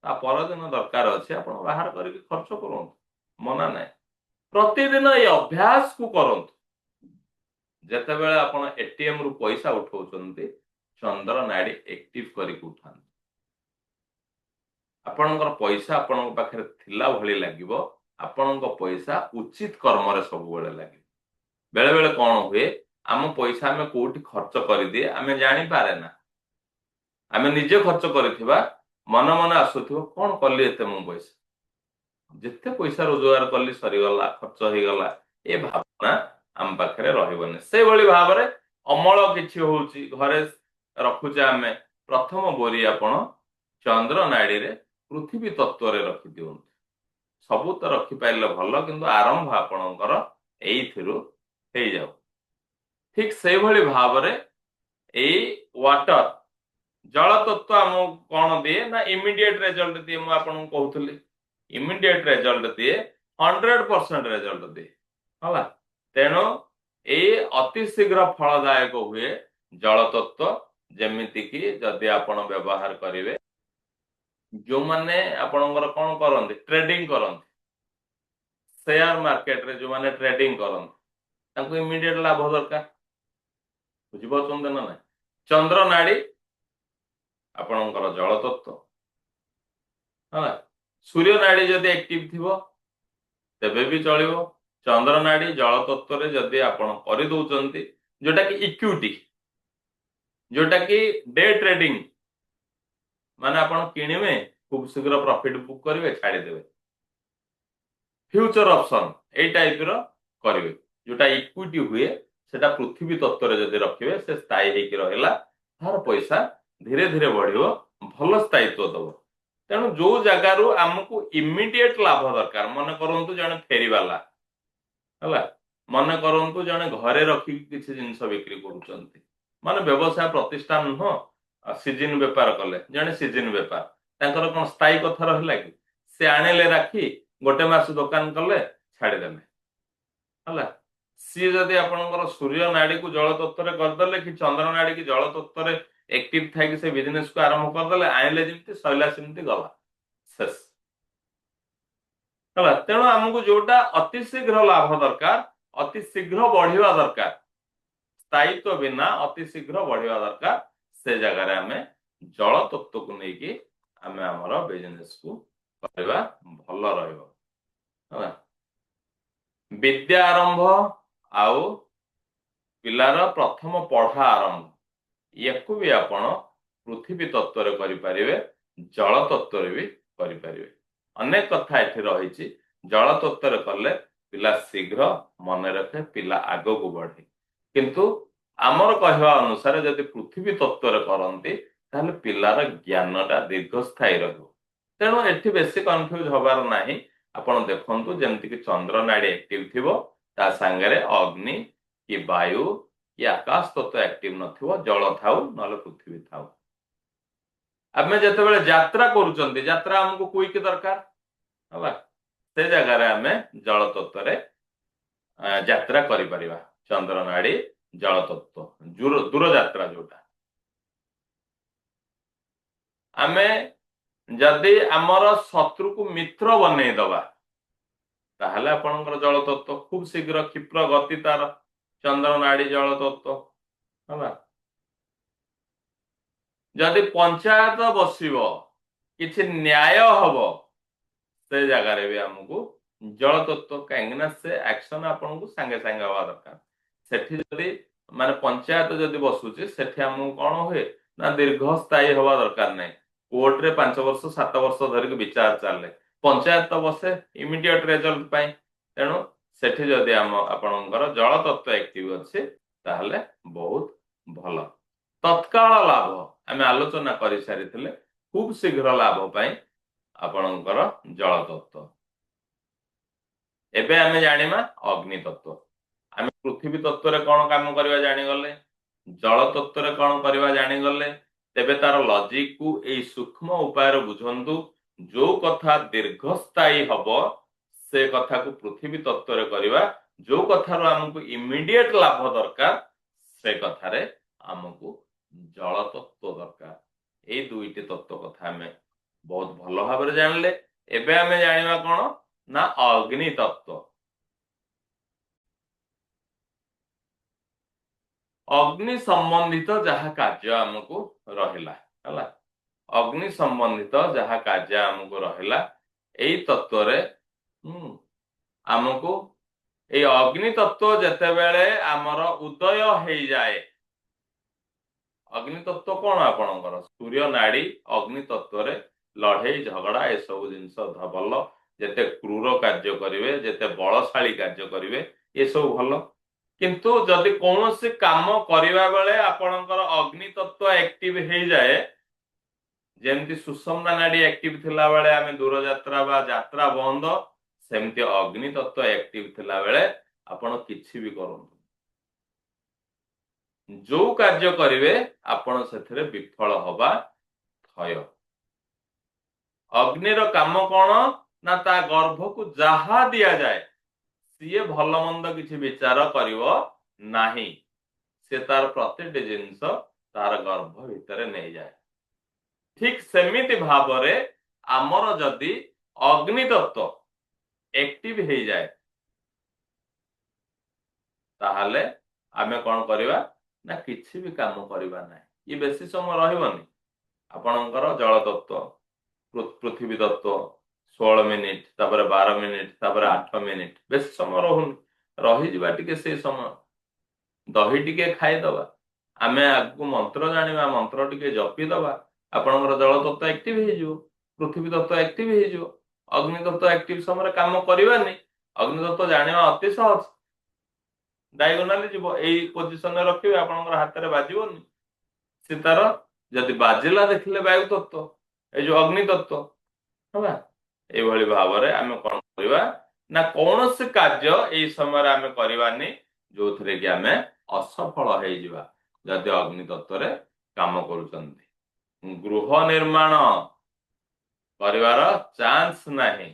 ता पर दिन दरकार अछि आपण बाहर करके खर्च करंतु मना नै प्रतिदिन ये अभ्यास को करंतु जेते बेले आपण एटीएम रु पैसा उठाउचंती चंद्र नाड़ी एक्टिव करके उठान आपणकर पैसा आपण पाखरे थिला भली लागिबो आपणक पैसा उचित कर्म रे सब बेले लागि बेले बेले कौन हुए आम पैसा आम कोठी खर्च कर दिए आम जानी पारे ना आम निजे खर्च करिथिबा मन मन आसुथिबो कौन कली एते मु पैसा जिते पैसा रोजगार कली सरीगला खर्च हो गला ए भावना आम पाखरे रहिबने से भली भाव रे अमल किछि होउची घरे रखुचे आमे प्रथम बोरी आपण चंद्र नाड़ी रे पृथ्वी तत्व रे रखि दियंतु सबु तो रखि पाइले भलो किंतु आरंभ आपणकर एइथिरु हे जाऊ ठीक से भली भाव रे ଏଇ ୱାଟର ଜଳ ତତ୍व ଆମକୁ କଣ ଦିଏ ନା ଇମିଡିଏଟ ରେଜଲ୍ଟ ଦିଏ। ମୁଁ ଆପଣଙ୍କୁ କହୁଥିଲି ଇମିଡିଏଟ ରେଜଲ୍ଟ ଦିଏ, 100% ରେଜଲ୍ଟ ଦିଏ ହେଲା। ତେଣୁ ଏଇ ଅତି ଶୀଘ୍ର ଫଳଦାୟକ ହୁଏ ଜଳ ତତ୍ଵ। ଯେମିତି କି ଯଦି ଆପଣ ବ୍ୟବହାର କରିବେ, ଯୋଉମାନେ ଆପଣଙ୍କର କଣ କରନ୍ତି, ଟ୍ରେଡିଂ କରନ୍ତି, ସେୟାର ମାର୍କେଟରେ ଯୋଉମାନେ ଟ୍ରେଡିଂ କରନ୍ତି, ତାଙ୍କୁ ଇମିଡିଏଟ ଲାଭ ଦରକାର। ବୁଝିପାରୁଛନ୍ତି ନା ନାଇଁ? ଚନ୍ଦ୍ର ନାଡି ଆପଣଙ୍କର ଜଳ ତତ୍ଵ ହେଲା। ସୂର୍ଯ୍ୟ ନାଡି ଯଦି ଆକ୍ଟିଭ ଥିବ ତେବେ ବି ଚଳିବ। ଚନ୍ଦ୍ର ନାଡି ଜଳ ତତ୍ଵରେ ଯଦି ଆପଣ କରିଦଉଛନ୍ତି, ଯୋଉଟା କି ଇକ୍ୱିଟି, ଯୋଉଟା କି ଡେ ଟ୍ରେଡିଂ, ମାନେ ଆପଣ କିଣିବେ ଖୁବ ଶୀଘ୍ର ପ୍ରଫିଟ ବୁକ୍ କରିବେ ଛାଡ଼ିଦେବେ, ଫ୍ୟୁଚର ଅପସନ ଏଇ ଟାଇପ ର କରିବେ। ଯୋଉଟା ଇକ୍ୱିଟି ହୁଏ ସେଟା ପୃଥିବୀ ତତ୍ଵରେ ଯଦି ରଖିବେ, ସେ ସ୍ଥାୟୀ ହେଇକି ରହିଲା, ତାର ପଇସା ଧୀରେ ଧୀରେ ବଢିବ, ଭଲ ସ୍ଥାୟିତ୍ୱ ଦବ। ତେଣୁ ଯୋଉ ଜାଗାରୁ ଆମକୁ ଇମିଡିଏଟ ଲାଭ ଦରକାର, ମନେ କରନ୍ତୁ ଜଣେ ଫେରିବାଲା ହେଲା, ମନେ କରନ୍ତୁ ଜଣେ ଘରେ ରଖିକି କିଛି ଜିନିଷ ବିକ୍ରି କରୁଛନ୍ତି, ମାନେ ବ୍ୟବସାୟ ପ୍ରତିଷ୍ଠାନ ନୁହଁ, ସିଜିନ ବେପାର କଲେ, ଜଣେ ସିଜିନ ବେପାର, ତାଙ୍କର କଣ ସ୍ଥାୟୀ କଥା ରହିଲା କି? ସେ ଆଣିଲେ ରାଖି, ଗୋଟେ ମାସ ଦୋକାନ କଲେ, ଛାଡ଼ିଦେଲେ ହେଲା। ସିଏ ଯଦି ଆପଣଙ୍କର ସୂର୍ଯ୍ୟ ନାଡିକୁ ଜଳ ତତ୍ଵରେ କରିଦେଲେ, କି ଚନ୍ଦ୍ର ନାଡିକି ଜଳ ତତ୍ଵରେ ଆକ୍ଟିଭ ଥାଇକି ସେ ବିଜନେସ କୁ ଆରମ୍ଭ କରିଦେଲେ, ଆଣିଲେ ଯେମିତି ସଇଲା ସେମିତି ଗଲା, ଶେଷ ହେଲା। ତେଣୁ ଆମକୁ ଯୋଉଟା ଅତି ଶୀଘ୍ର ଲାଭ ଦରକାର, ଅତି ଶୀଘ୍ର ବଢିବା ଦରକାର, ସ୍ଥାୟିତ୍ୱ ବିନା ଅତି ଶୀଘ୍ର ବଢିବା ଦରକାର, ସେ ଜାଗାରେ ଆମେ ଜଳ ତତ୍ଵକୁ ନେଇକି ଆମେ ଆମର ବିଜନେସ କୁ କରିବା, ଭଲ ରହିବ ହେଲା। ବିଦ୍ୟା ଆରମ୍ଭ ଆଉ ପିଲାର ପ୍ରଥମ ପଢା ଆରମ୍ଭ, ୟାକୁ ବି ଆପଣ ପୃଥିବୀ ତତ୍ଵରେ କରିପାରିବେ, ଜଳ ତତ୍ଵରେ ବି କରିପାରିବେ। ଅନେକ କଥା ଏଠି ରହିଛି। ଜଳ ତତ୍ଵରେ କଲେ ପିଲା ଶୀଘ୍ର ମନେ ରଖେ, ପିଲା ଆଗକୁ ବଢେ। କିନ୍ତୁ ଆମର କହିବା ଅନୁସାରେ ଯଦି ପୃଥିବୀ ତତ୍ଵରେ କରନ୍ତି, ତାହେଲେ ପିଲାର ଜ୍ଞାନଟା ଦୀର୍ଘସ୍ଥାୟୀ ରହିବ। ତେଣୁ ଏଠି ବେଶୀ କନଫ୍ୟୁଜ ହବାର ନାହିଁ। ଆପଣ ଦେଖନ୍ତୁ, ଯେମିତିକି ଚନ୍ଦ୍ର ନାଡି ଆକ୍ଟିଭ ଥିବ, ତା ସାଙ୍ଗରେ ଅଗ୍ନି କି ବାୟୁ କି ଆକାଶ ତତ୍ଵ ଆକ୍ଟିଭ ନଥିବ, ଜଳ ଥାଉ ନହେଲେ ପୃଥିବୀ ଥାଉ। ଆମେ ଯେତେବେଳେ ଯାତ୍ରା କରୁଛନ୍ତି, ଯାତ୍ରା ଆମକୁ କୁଇକ ଦରକାର ହେଲା, ସେ ଜାଗାରେ ଆମେ ଜଳ ତତ୍ଵରେ ଯାତ୍ରା କରିପାରିବା। ଚନ୍ଦ୍ର ନାଡି ଜଳ ତତ୍ଵ, ଦୂର ଯାତ୍ରା ଯୋଉଟା। ଆମେ ଯଦି ଆମର ଶତ୍ରୁକୁ ମିତ୍ର ବନେଇଦବା, ତାହେଲେ ଆପଣଙ୍କର ଜଳ ତତ୍ଵ ଖୁବ ଶୀଘ୍ର କ୍ଷିପ୍ର ଗତି, ତାର ଚନ୍ଦ୍ର ନାଡି ଜଳ ତତ୍ଵ ହେଲା। ଯଦି ପଞ୍ଚାୟତ ବସିବ, କିଛି ନ୍ୟାୟ ହବ, ସେ ଜାଗାରେ ବି ଆମକୁ ଜଳ ତତ୍ଵ, କାହିଁକି ନା ସେ ଆକ୍ସନ ଆପଣଙ୍କୁ ସାଙ୍ଗେ ସାଙ୍ଗେ ହବା ଦରକାର। ସେଠି ଯଦି ମାନେ ପଞ୍ଚାୟତ ଯଦି ବସୁଛି, ସେଠି ଆମକୁ କଣ ହୁଏ ନା ଦୀର୍ଘସ୍ଥାୟୀ ହବା ଦରକାର ନାହିଁ। କୋର୍ଟରେ 5 ବର୍ଷ 7 ବର୍ଷ ଧରିକି ବିଚାର ଚାଲେ, ପଞ୍ଚାୟତ ବସେ ଇମିଡିଏଟ ରେଜଲ୍ଟ ପାଇଁ। ତେଣୁ ସେଠି ଯଦି ଆପଣଙ୍କର ଜଳ ତତ୍ଵ ଆକ୍ଟିଭ ଅଛି, ତାହେଲେ ବହୁତ ଭଲ। ତତ୍କାଳ ଲାଭ ଆମେ ଆଲୋଚନା କରିସାରିଥିଲେ। ଖୁବ ଶୀଘ୍ର ଲାଭ ପାଇଁ ଆପଣଙ୍କର ଜଳ ତତ୍ଵ। ଏବେ ଆମେ ଜାଣିବା ଅଗ୍ନି ତତ୍ଵ। ଆମେ ପୃଥିବୀ ତତ୍ଵରେ କଣ କାମ କରିବା ଜାଣିଗଲେ, ଜଳ ତତ୍ଵରେ କଣ କରିବା ଜାଣିଗଲେ। ତେବେ ତାର ଲଜିକ କୁ ଏଇ ସୂକ୍ଷ୍ମ ଉପାୟରେ ବୁଝନ୍ତୁ। ଯୋଉ କଥା ଦୀର୍ଘସ୍ଥାୟୀ ହବ, ସେ କଥାକୁ ପୃଥିବୀ ତତ୍ଵରେ କରିବା। ଯୋଉ କଥାରୁ ଆମକୁ ଇମିଡିଏଟ ଲାଭ ଦରକାର, ସେ କଥାରେ ଆମକୁ ଜଳ ତତ୍ଵ ଦରକାର। ଏଇ ଦୁଇଟି ତତ୍ଵ କଥା ଆମେ ବହୁତ ଭଲ ଭାବରେ ଜାଣିଲେ। ଏବେ ଆମେ ଜାଣିବା କଣ ନା ଅଗ୍ନି ତତ୍ଵ। ଅଗ୍ନି ସମ୍ବନ୍ଧିତ ଯାହା କାର୍ଯ୍ୟ ଆମକୁ ରହିଲା ହେଲା, ଅଗ୍ନି ସମ୍ବନ୍ଧିତ ଯାହା କାର୍ଯ୍ୟ ଆମକୁ ରହିଲା, ଏଇ ତତ୍ଵରେ ଆମକୁ ଏଇ ଅଗ୍ନି ତତ୍ଵ ଯେତେବେଳେ ଆମର ଉଦୟ ହେଇଯାଏ, ଅଗ୍ନି ତତ୍ଵ କଣ ଆପଣଙ୍କର ସୂର୍ଯ୍ୟ ନାଡି ଅଗ୍ନି ତତ୍ଵରେ ଲଢେଇ ଝଗଡା ଏସବୁ ଜିନିଷ ଭଲ। ଯେତେ କ୍ରୂର କାର୍ଯ୍ୟ କରିବେ, ଯେତେ ବଳଶାଳୀ କାର୍ଯ୍ୟ କରିବେ, ଏସବୁ ଭଲ। କିନ୍ତୁ ଯଦି କୌଣସି କାମ କରିବା ବେଳେ ଆପଣଙ୍କର ଅଗ୍ନି ତତ୍ଵ ଆକ୍ଟିଭ ହେଇଯାଏ, ଯେମିତି ସୁଷମନା ନାଡି ଆକ୍ଟିଭ ଥିଲା ବେଳେ ଆମେ ଦୂରଯାତ୍ରା ବା ଯାତ୍ରା ବନ୍ଦ, ସେମିତି ଅଗ୍ନି ତତ୍ଵ ଆକ୍ଟିଭ ଥିଲା ବେଳେ ଆପଣ କିଛି ବି କରନ୍ତୁ, जो कार्य करिवे आपण सेथिरे विफल हवा थय। अग्निर काम कौन ना ता गर्भ को जहा दिया जाए सीए भल मंद किछि विचार करिवो नाही। से तार प्रतिटी जिनिस तार गर्भ भितर नहीं जाए। ठीक सेमिति भावरे आमर जदि अग्नि तत्व एक्टिव हो जाए ताहले आमे कौन करिवा ना किछि भी काम करिवा नाही। ये बेसी समय रहइबनी। आपणकर जल तत्व पृथ्वी तत्व 16 मिनिट तापर 12 मिनिट तापर 8 मिनिट बेसी समय रहुनी। रही जिबा टिके से समय दही टिके खाइदबा आमे आगु मंत्र जानिबा मंत्र टिके जपी दबा आपणकर जल तत्व एक्टिव हो जिवो पृथ्वी तत्व एक्टिव हो जिवो। अग्नि तत्व एक्टिव समय काम करिवानी। अग्नि तत्व जानिबा अति सहज। डायगोनाली जीव एई पोजिशन रे रखिबे आपणकर हाथ रे बाजिबोनी। से तार जदि बाजिला देखिले वायु तत्व ए जो अग्नि तत्व हला ए भली भावरे आमे कोन करिवा ना कोनोसी कार्य एई समय रे आमे करिवानी जोथरे कि आमे असफल हे जिवा जदि अग्नि तत्व रे काम करूचंती। गृह निर्माण करिवार चांस नाही।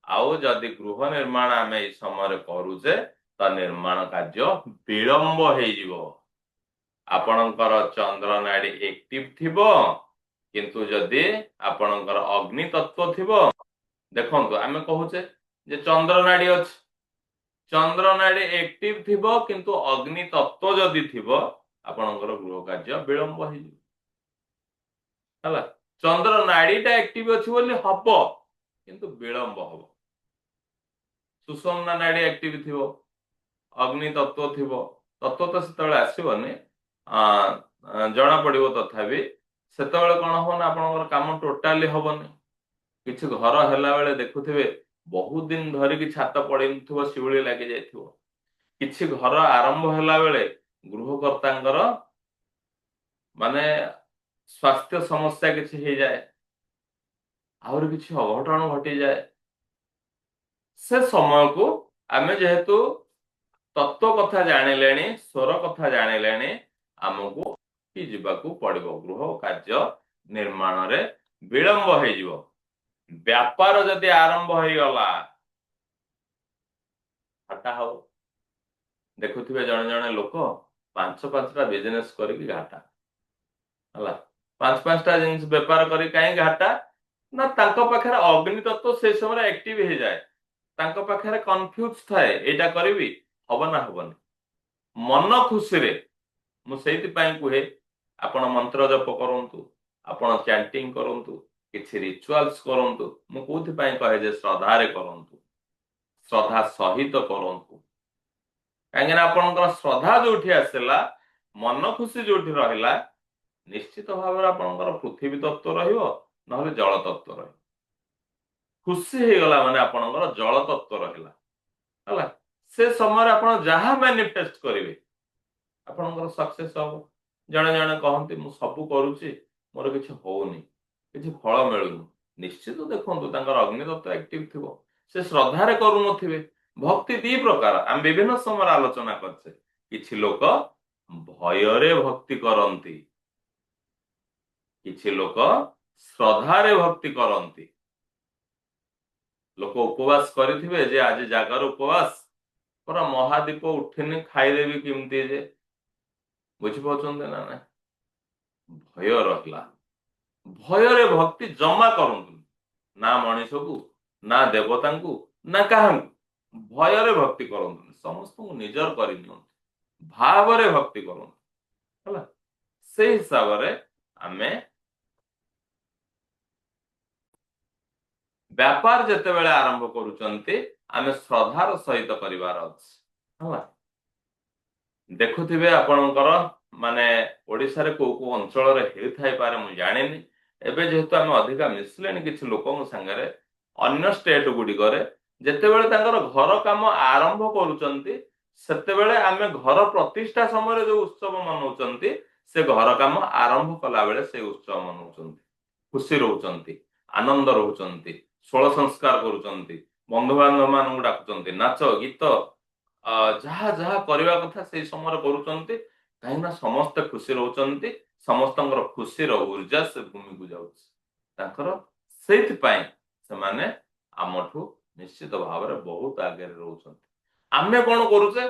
आउ जदि गृह निर्माण आमे एई समय रे करूचे ता निर्माण कार्य विलंब हे जिवो। आपणकर चंद्र नाड़ी एक्टिव थिबो किंतु जदि आपणकर अग्नि तत्व थिबो देखंतु आमे कहूचे जे चंद्र नाड़ी अछि चंद्र नाड़ी एक्टिव थिबो किंतु अग्नि तत्व जदि थिबो आपणकर गृह कार्य विलंब हे जिवो। हला चंद्र नाड़ीटा एक्टिव अछि बोली हबो किंतु विलंब हबो। सुषुम्ना नाड़ी एक्टिव थिबो अग्नि तत्व थिबो तत्व तो सेतବେଳେ आसीबनी जना पड़िबो तथापि सेतବେଳେ कोन हो ना आपनकर काम टोटाली होबनी। किछि घर हैला बेले देखुथिबे बहुत दिन धरि कि छात पड़िनथिबो शिवली लागि जायथिबो। किछि घर आरंभ हैला बेले गृहकर्तांकर माने स्वास्थ्य समस्या किछि हे जाय आउर किछि अघटन घटी जाय। से समय को आमे जेहेतु तत्व कथा जानिलेनी स्वर कथा जानिलेनी आमको कि जीवाकू पड़िबो गृह कार्य निर्माण रे विलंब हे जिवो। व्यापार जदि आरंभ हे गला घाटा हो। देखुथिबे जणे जणे लोक पांच पांचटा बिजनेस करिकि घाटा हला पांच पांचटा जिंस व्यापार करि काई घाटा ना तांको पाखरे अग्नि तत्व से समय एक्टिव हे जाय। तांको पाखरे कंफ्यूज थाए एटा करिवि हबो ना हबोनी। मन खुशी रे मु सेति पई कुहे आपण मंत्र जप करंतु आपण चैंटिंग करंतु किछि रिचुअल्स करंतु। मु कोथि पई कहे जे श्रद्धा रे करंतु श्रद्धा सहित करंतु काहे ना आपनकर श्रद्धा जोठी आसेला मन खुशी जोठी रहिला निश्चित भाव रे आपनकर पृथ्वी तत्व रहिबो नहले जल तत्व रहिबो। खुशी हे गला माने आपनकर जल तत्व रहिला हला से समय आपण जहा मैनिफेस्ट करिवे आपनकर सक्सेस हो। जणे जणे कहंती मु सब करूची मोर किछि होउनी किछि फल मिलुनी निश्चित देखंतु तांकर अग्नि तत्व एक्टिव थिबो से श्रद्धा रे करू नथिबे। भक्ति दी प्रकार हम विभिन्न समय आलोचना करछे। किछि लोक भय रे भक्ति करंती किछि लोक श्रद्धा रे भक्ति करंती। लोक उपवास करिथिबे जे आज जागर उपवास पर महादीप उठिनी खाइदेबी किमती जे बुझी पाउछन्ते ना ना भय रहला। भय रे भक्ति जमा करंतु ना मनीष को ना देवता को ना काहू भय रे भक्ति करंतु समस्त को निजर करिन भाव रे भक्ति करंतु हला से हिसाब रे आमे व्यापार जते बेले आरंभ करूचंती आमे श्रद्धार सहित करिवार अछि हला। देखुथिबे आपणकर माने ओडिसा रे को अंचल रे हेइ थाई पारे मु जानिनी। एबे जेहेतु आमे अधिका मिसलेनी किछि लोकन संगरे अन्य स्टेट गुडी करे जते बेले तांकर घर काम आरंभ करूचंती सेते बेले आमे घर प्रतिष्ठा समय जो उत्सव मनौचंती से घर काम आरंभ कला बेले से उत्सव मनौचंती खुशी रहउचंती आनंद रहउचंती षोल संस्कार करूचंती बंधु बांधव मान डाकुचंती नाच गीत जहा जहा करबा कथा से समय करूचंती कहीं समस्ते खुशी रोचंती समस्तंकर खुशीर ऊर्जा से भूमि को जाउछि तांकर सेइथपाई सेमाने आमठू निश्चित भाव में बहुत आगे रोचंती आमे कोन करूचे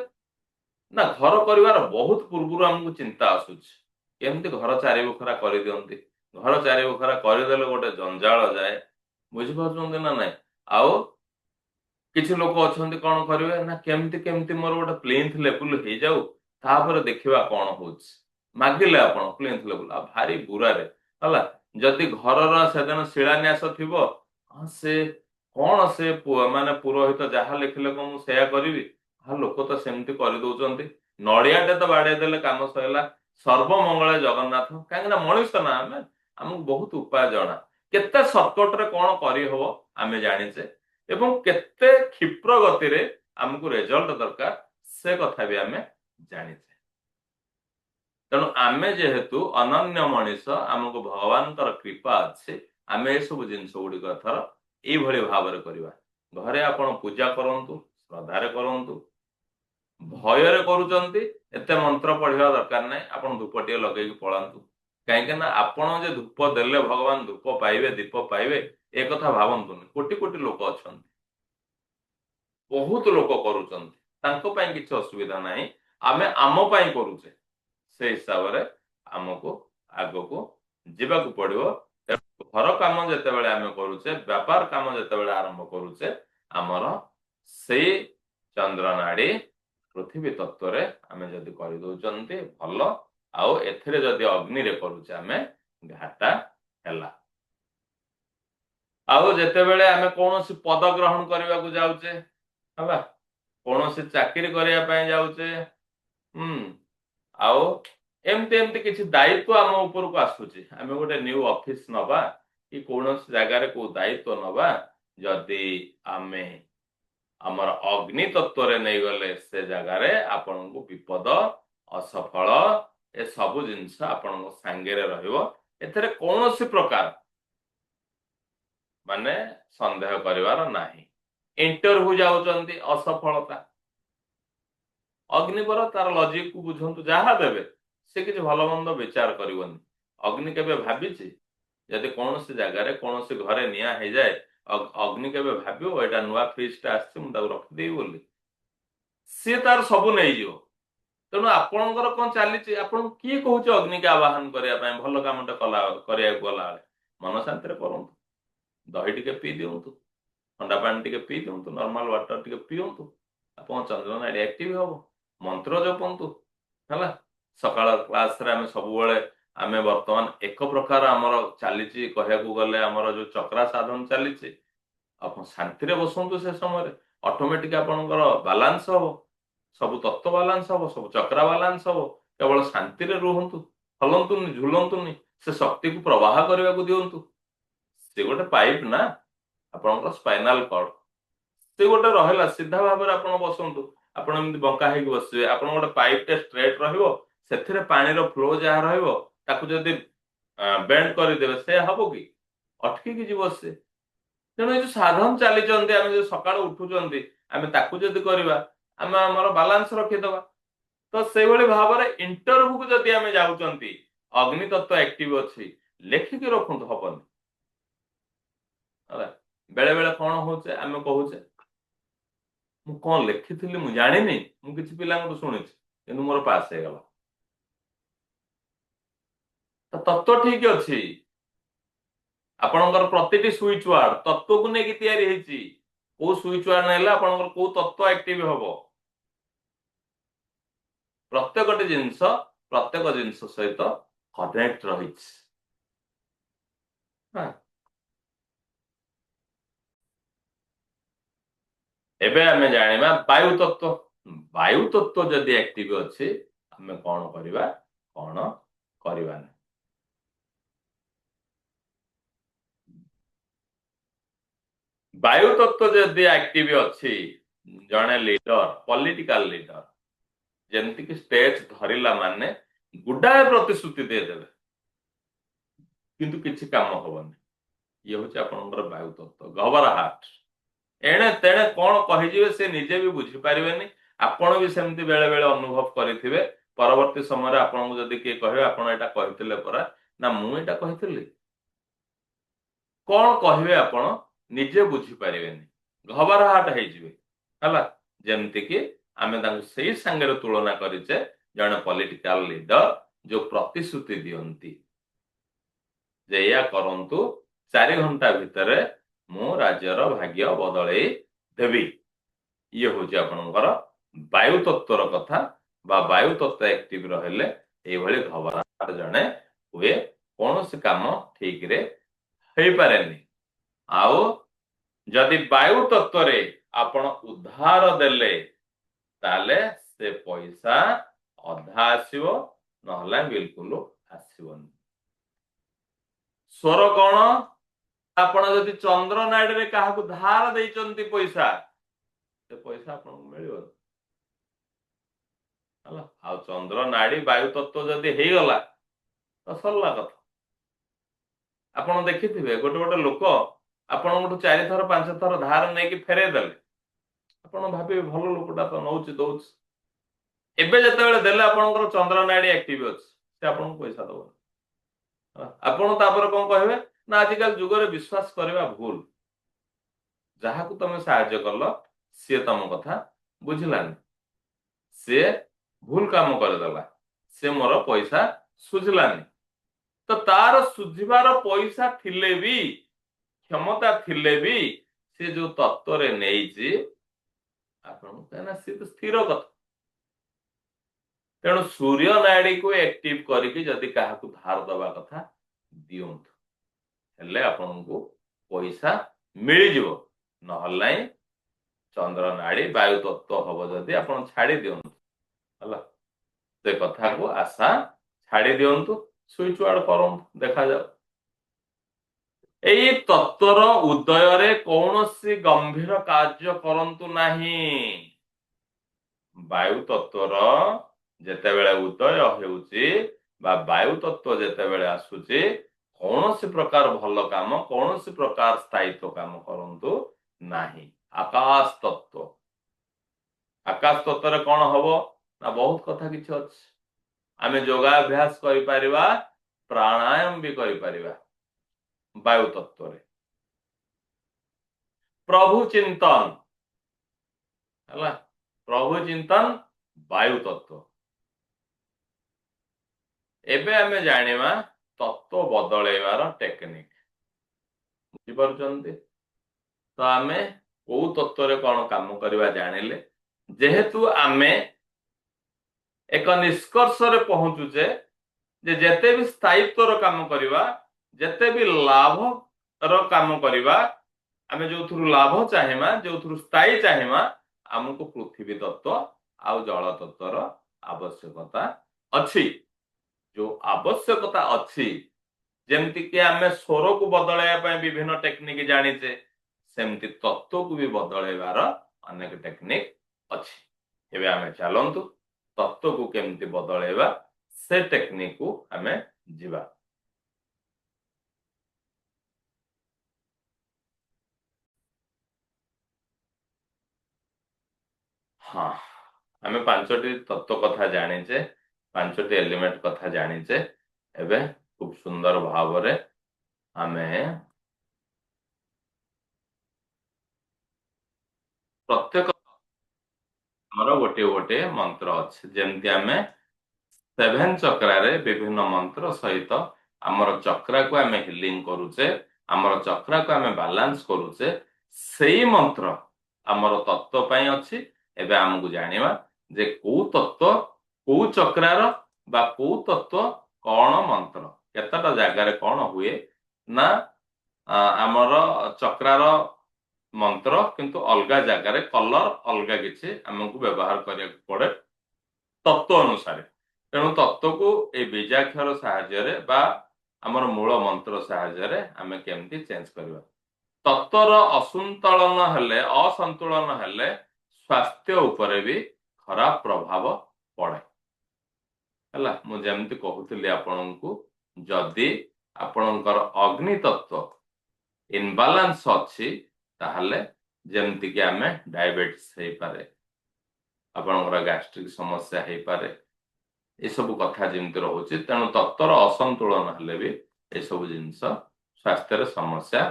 ना घर परिवार बहुत पूर्व आमको चिंता आसुछि केमती घर चारि बखरा कर दियंती घर चारि बखरा करदेले गोटे जंजाल जाए बुझी पारुछंती ना नाही आओ किछि लोक अछंती कोन करिवे ना केमती केमती मोर गोटे प्लेन्थ लेवल हे जाऊ तापर देखिबा कोन होछि मागिले आपण प्लेन्थ लेवल आ भारी बुरारे हला जदि घरर सेदन शिलान्यास थिबो से कोन से माने पुरोहित जहा लिखले को मु सेया करिवि हा लोक तो सेमती कर दउचंती नडियाटे तो बाडे देले काम सयला सर्वमंगल जगन्नाथ काहे ना मनुष्य ना हमକୁ बहुत उपाय जଣା केते सर्टकट रे कोन करि हबो आमे जानिचे एवं केते क्षिप्र गति रे हमको रिजल्ट दरकार से कथा भी आमे जानिचे तेणु आमे जेहेतु अनन्य मनीष आमको भगवान कृपा अच्छे आमे ए सब जिनस गुड़िक एथर ये भाव करवा घरे आपण पूजा करंतु श्रद्धारे करंतु भयर करूचंती एते मंत्र पढ़िया दरकार नहीं आपण धूपटिए लगेकी पळांतु कहीं ना आपण जे धूप देले भगवान धूप पाइबे दीप पाइबे ए कथा भावंतुनी कोटि कोटि लोक अछंती बहुत लोक करूचंती तांको पई किछ असुविधा नाही आमे आमो पई करूचे से हिसाब रे आमको आगो को जीवा को पड़िबो घर काम जते बेले आमे करूचे व्यापार काम जते बेले आरंभ करूचे हमर से चंद्र नाड़ी पृथ्वी तत्व रे आमे जदी करि दउचंती भलो आउ एथिरे जदी अग्नि रे करूचे आमे घाटा हैला आउ जते बेले आमे कोनोसी पद ग्रहण करबा को जाउचे हला कोनोसी चाकरी करिया पय जाउचे आउ एमती एमती किसी दायित्व आम ऊपर को आसूची आम गोटे न्यू ऑफिस नबा कि कौन जगार को दायित्व नबा जदि आमे आमर अग्नि तत्व रे नहीं गले से जगार आपण को विपद असफल ए सबु जिनस आपण सांगे रहिबो एथरे कौन सी प्रकार माने संदेह करिवार नाही इंटरव्यू जाउचंती असफलता अग्नि पर तार लॉजिक को बुझंतु जहा देबे से किसी भल मंद विचार करबनी अग्नि केबे भाबिछि यदि कौन सी जगार कौन सी घरे निया हो जाए अग्नि केबे भाबियो एटा नुआ फ्रिजटा आछि मु ताको रखि देई बोली सी तार सबु नै जिवो तेणु आपणकर कौन चली आपन किए कहूँ अग्नि के आवाहन करने भल कमटे कला गला मन शांति करूँ दही टे पी दिंतु ठंडा पानी टे पी दिंतु नॉर्मल वाटर टे पींतु आप चंद्र नाड़ी एक्टिव हम मंत्र जपंतु है सकाळ क्लास रे आमे सबुबले आमे वर्तमान एक प्रकार आमर चली कहया गले आमर जो चक्रा साधन चली आप शांति रे बसंतु से समय ऑटोमेटिक आपनकर बैलेंस हो सब तत्व बैलेंस हो सब चक्रा बैलेंस हो केवल शांति रे रुहंतु हलंतुनी झुलंतुनी से शक्ति को प्रवाह करने को दिंतु से गोटे पाइप ना आपनकर स्पाइनल कॉर्ड से गोटे रहला सीधा भाव में आपन बसंतु आपन एमती बंका हेकि बसिबे आपन गोटे पाइप टे स्ट्रेट रहिबो सेथिरे पानी रो फ्लो जहा रहिबो ताकू जदी बेंड कर देबे से हबो कि अटकी कि जीव से तेणु ये साधन चली आम जो सका उठुंट आम ताकू जदि करवा आम आमर बालांस रखीदबा तो से भाव में इंटरव्यू को जदि आम जाऊँच अग्नि तत्व एक्टिव अच्छी लेखिकी रखु हबनी बेले बेले कौन होचे आम कहूचे मु कौन लिखी मु जानी मु किसी पिला शुणी कि मोर पास हो गला तो तत्व ठीक अच्छी आपणकर प्रतिटी स्विच वार्ड तत्व को लेकिन तैयारी होती को स्विच वार्ड नेला आपणकर को तत्व एक्टिव हबो प्रत्येक जिनस सहित कनेक्ट रही एबे आमे जानिबा वायु तत्व जदि एक्टिव अच्छे आमे कौन करवा कौन करवा नहीं वायु तत्व जदि एक्टिव अच्छी जड़े लीडर पॉलिटिकल लीडर जमती कि स्टेज धरला माने गुडाए प्रतिश्रुति देदेवे किंतु किछि काम हबनी ये होचे आपनकर वायु तत्व घबराहट एणे तेणे कौन कहिजिवे से निजे भी बुझी पारिबेनी आपण भी सेमती बेले बेले अनुभव करिथिबे परवर्ती समय आपको जदि किए कहे आप कहते परा ना मु एटा कहती कौन कहे आपण निजे बुझीपारे घबराहट है जमती कि आम से सांगे तुलना करें जड़े पॉलिटिकल लीडर जो प्रतिश्रुति दियंती जे या करंतु 4 घंटा भितर मु राज्यर भाग्य बदले देवी ये हूँ आपणकर वायु तत्वर कथा बा वायु तत्व एक्टिव रहे ये घबराहट जड़े हुए कौन से काम ठीक रे हो पारे आउ जदि वायु तत्व रे आपण उद्धार देले ताले से पैसा अधा आसीबो नहला बिल्कुल आसीबोनी स्वर कौन आपण जदि चंद्र नाड़ी रे काहाकू धार देइचंती पैसा से पैसा आपन मिलिबो हला आ चंद्र नाड़ी वायु तत्व जदि हे गला तो सरला कथा आपण देखिथिबे गोटे गोटे लोक आपण 4 थर 5 थर धार नै कि फेरे देले आपण भाबे भलो लोकटा तो नौच दोच एबे जते बेले देले आपनकर चंद्र नाड़ी एक्टिव अछि से आपन पैसा दबो आपण तापर कोन कहबे ना आजिकल जुग रे विश्वास करबा भूल जहा को तुम साहाय्य कल सी तुम कथा बुझलानी से भूल काम करदेला से मोर पैसा सुझलानी तो तार सुझिबार पैसा थिले भी क्षमता थिले भी से जो तत्व रे नेइची आपण कहना से तो स्थिर कथा तेणु सूर्य नाड़ी को एक्टिव करके जदि काहाकू धार दबा कथा दियंतु हेले आपनको पैसा मिल जिवो नहले चंद्र नाड़ी वायु तत्व हम जदि आपण छाड़ी दियंतु हला से कथा को आशा छाड़ी दियंतु स्विच वार्ड करंतु देखा जाओ एई तत्वर उदय रे कौनसी गंभीर कार्य करंतु नाही वायु तत्वर जेतेबेले उदय हेउची बा वायु तत्व जेतेबेले आसुची कौनसी प्रकार भल काम कौनसी प्रकार स्थायित्व काम करंतु नाही आकाश तत्व रे कौन हबो ना बहुत कथा किछ अछि आमे योगाभ्यास करि परिबा प्राणायाम भी करि परिबा वायु तत्व रे प्रभु चिंतन हला प्रभु चिंतन वायु तत्व एबे आमे जानिबा तत्व बदलैबार टेक्निक बुझी पारुचंती तो आमे को तत्व रे कोन काम करबा जानिले जेहेतु आमे एक निष्कर्ष रे पहुंचुचे जे जेते भी स्थायित्व रो काम करबा जेते भी लाभ रो काम करबा आमे जो थुरु लाभ चाहिमा जो थुरु स्थायी चाहिमा हमको पृथ्वी तत्व आउ जल तत्व रो आवश्यकता अछि जो आवश्यकता अछि जेमति कि आमे स्वर को बदलाया पय विभिन्न टेक्निक जानिचे सेमति तत्व को भी बदलाइबार अनेक टेक्निक अछि एबे आमे चलंतु तत्व को केमति बदलाइबा से टेक्निक को आमे जिबा हाँ आमे पांचटी तत्व कथा जानिचे पांचटी एलिमेंट कथा जानिचे एबे खूब सुंदर भाव रे आमे प्रत्येक हमर गोटे गोटे मंत्र अछि जेमति आमे 7 चक्रा रे विभिन्न मंत्र सहित हमर चक्रा को आमे हीलिंग करूचे हमर चक्रा को आमे बैलेंस करूचे सेही मंत्र हमर तत्व पई अछि एबे हमकु जानिबा जे को तत्व को चक्रार बा को तत्व कौन मंत्र केतटा जगह रे कौन हुए ना हमर चक्रार मंत्र किंतु अलगा जगह रे कलर अलगा किछि हमकु व्यवहार करिया पड़े तत्व अनुसार तेणु तत्व को ए बीजाक्षर साहाय्य रे बा हमर मूल मंत्र साहाय्य रे हमें केमती चेंज करबा तत्वर असंतुलन हेले असंतुलन हेले स्वास्थ्य उपरे भी खराब प्रभाव पड़े हला मु जेमति कहूतली आपनकु जदि आपनकर अग्नि तत्व इनबालांस अछि ताहले जेमति कि हमें डायबिटीज हे पारे आपनकर गैस्ट्रिक समस्या हे पारे ये सब कथा जमी रोचे तेणु तत्वर असंतुलन हेले भी ये सब जिनस स्वास्थ्य समस्या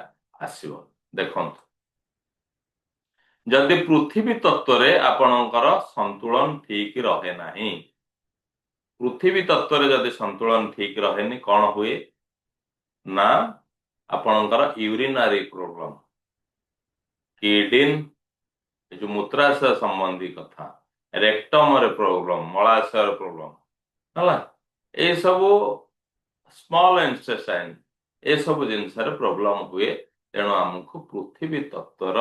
आसव देखो जदि पृथ्वी तत्व रे आपणकर संतुलन ठीक रहे नहीं पृथ्वी तत्व रे जदि संतुलन ठीक रहे कौन हुए ना आपणकर यूरिनारी प्रोब्लेम किडनी जो मूत्राशय संबंधी कथा रेक्टम रे प्रोब्लेम मलाशय प्रोब्लेम है ये सब स्मॉल इंटेस्टाइन ये सब जिनस प्रोब्लेम हुए तेणु आमको पृथ्वी तत्वर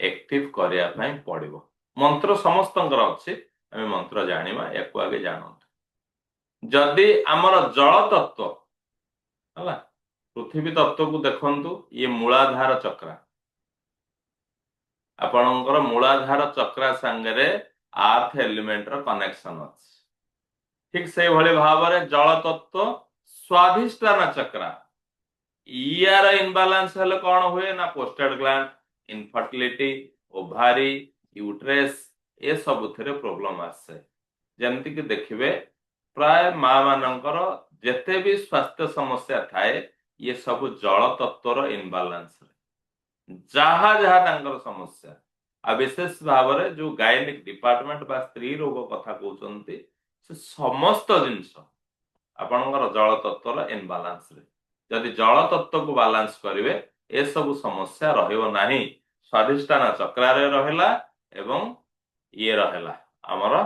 एक्टिव करने पड़ो मंत्र समस्त अच्छे आम मंत्र जाना या आगे जानते जदि आमर जल तत्व है पृथ्वी तत्व को देखु ये मूलाधार चक्र आपणकर मूलाधार चक्र सांगे आर्थ एलिमेंट कनेक्शन अच्छे ठीक से भाव में जल तत्व स्वाधिष्ठान चक्र यार इनबालांस हेले कौन हुए ना posted gland infertility ovary uterus ये सब प्रोब्लेम आसे जमती कि देखिए प्राय माँ मानकर जेते भी स्वास्थ्य समस्या थाए ये सब जल तत्वर इनबालांस जहा जहा तांकर समस्या आ विशेष भाव में जो गायनिक डिपार्टमेंट बा स्त्री रोग कथा कहते से समस्त जिनस आपणकर जल तत्वर इनबालांस जदि जल तत्व को बालांस करेंगे ए सब समस्या रहिबो नाही स्वाधिष्ठान चक्रारे रहेला एवं ये रहेला आमर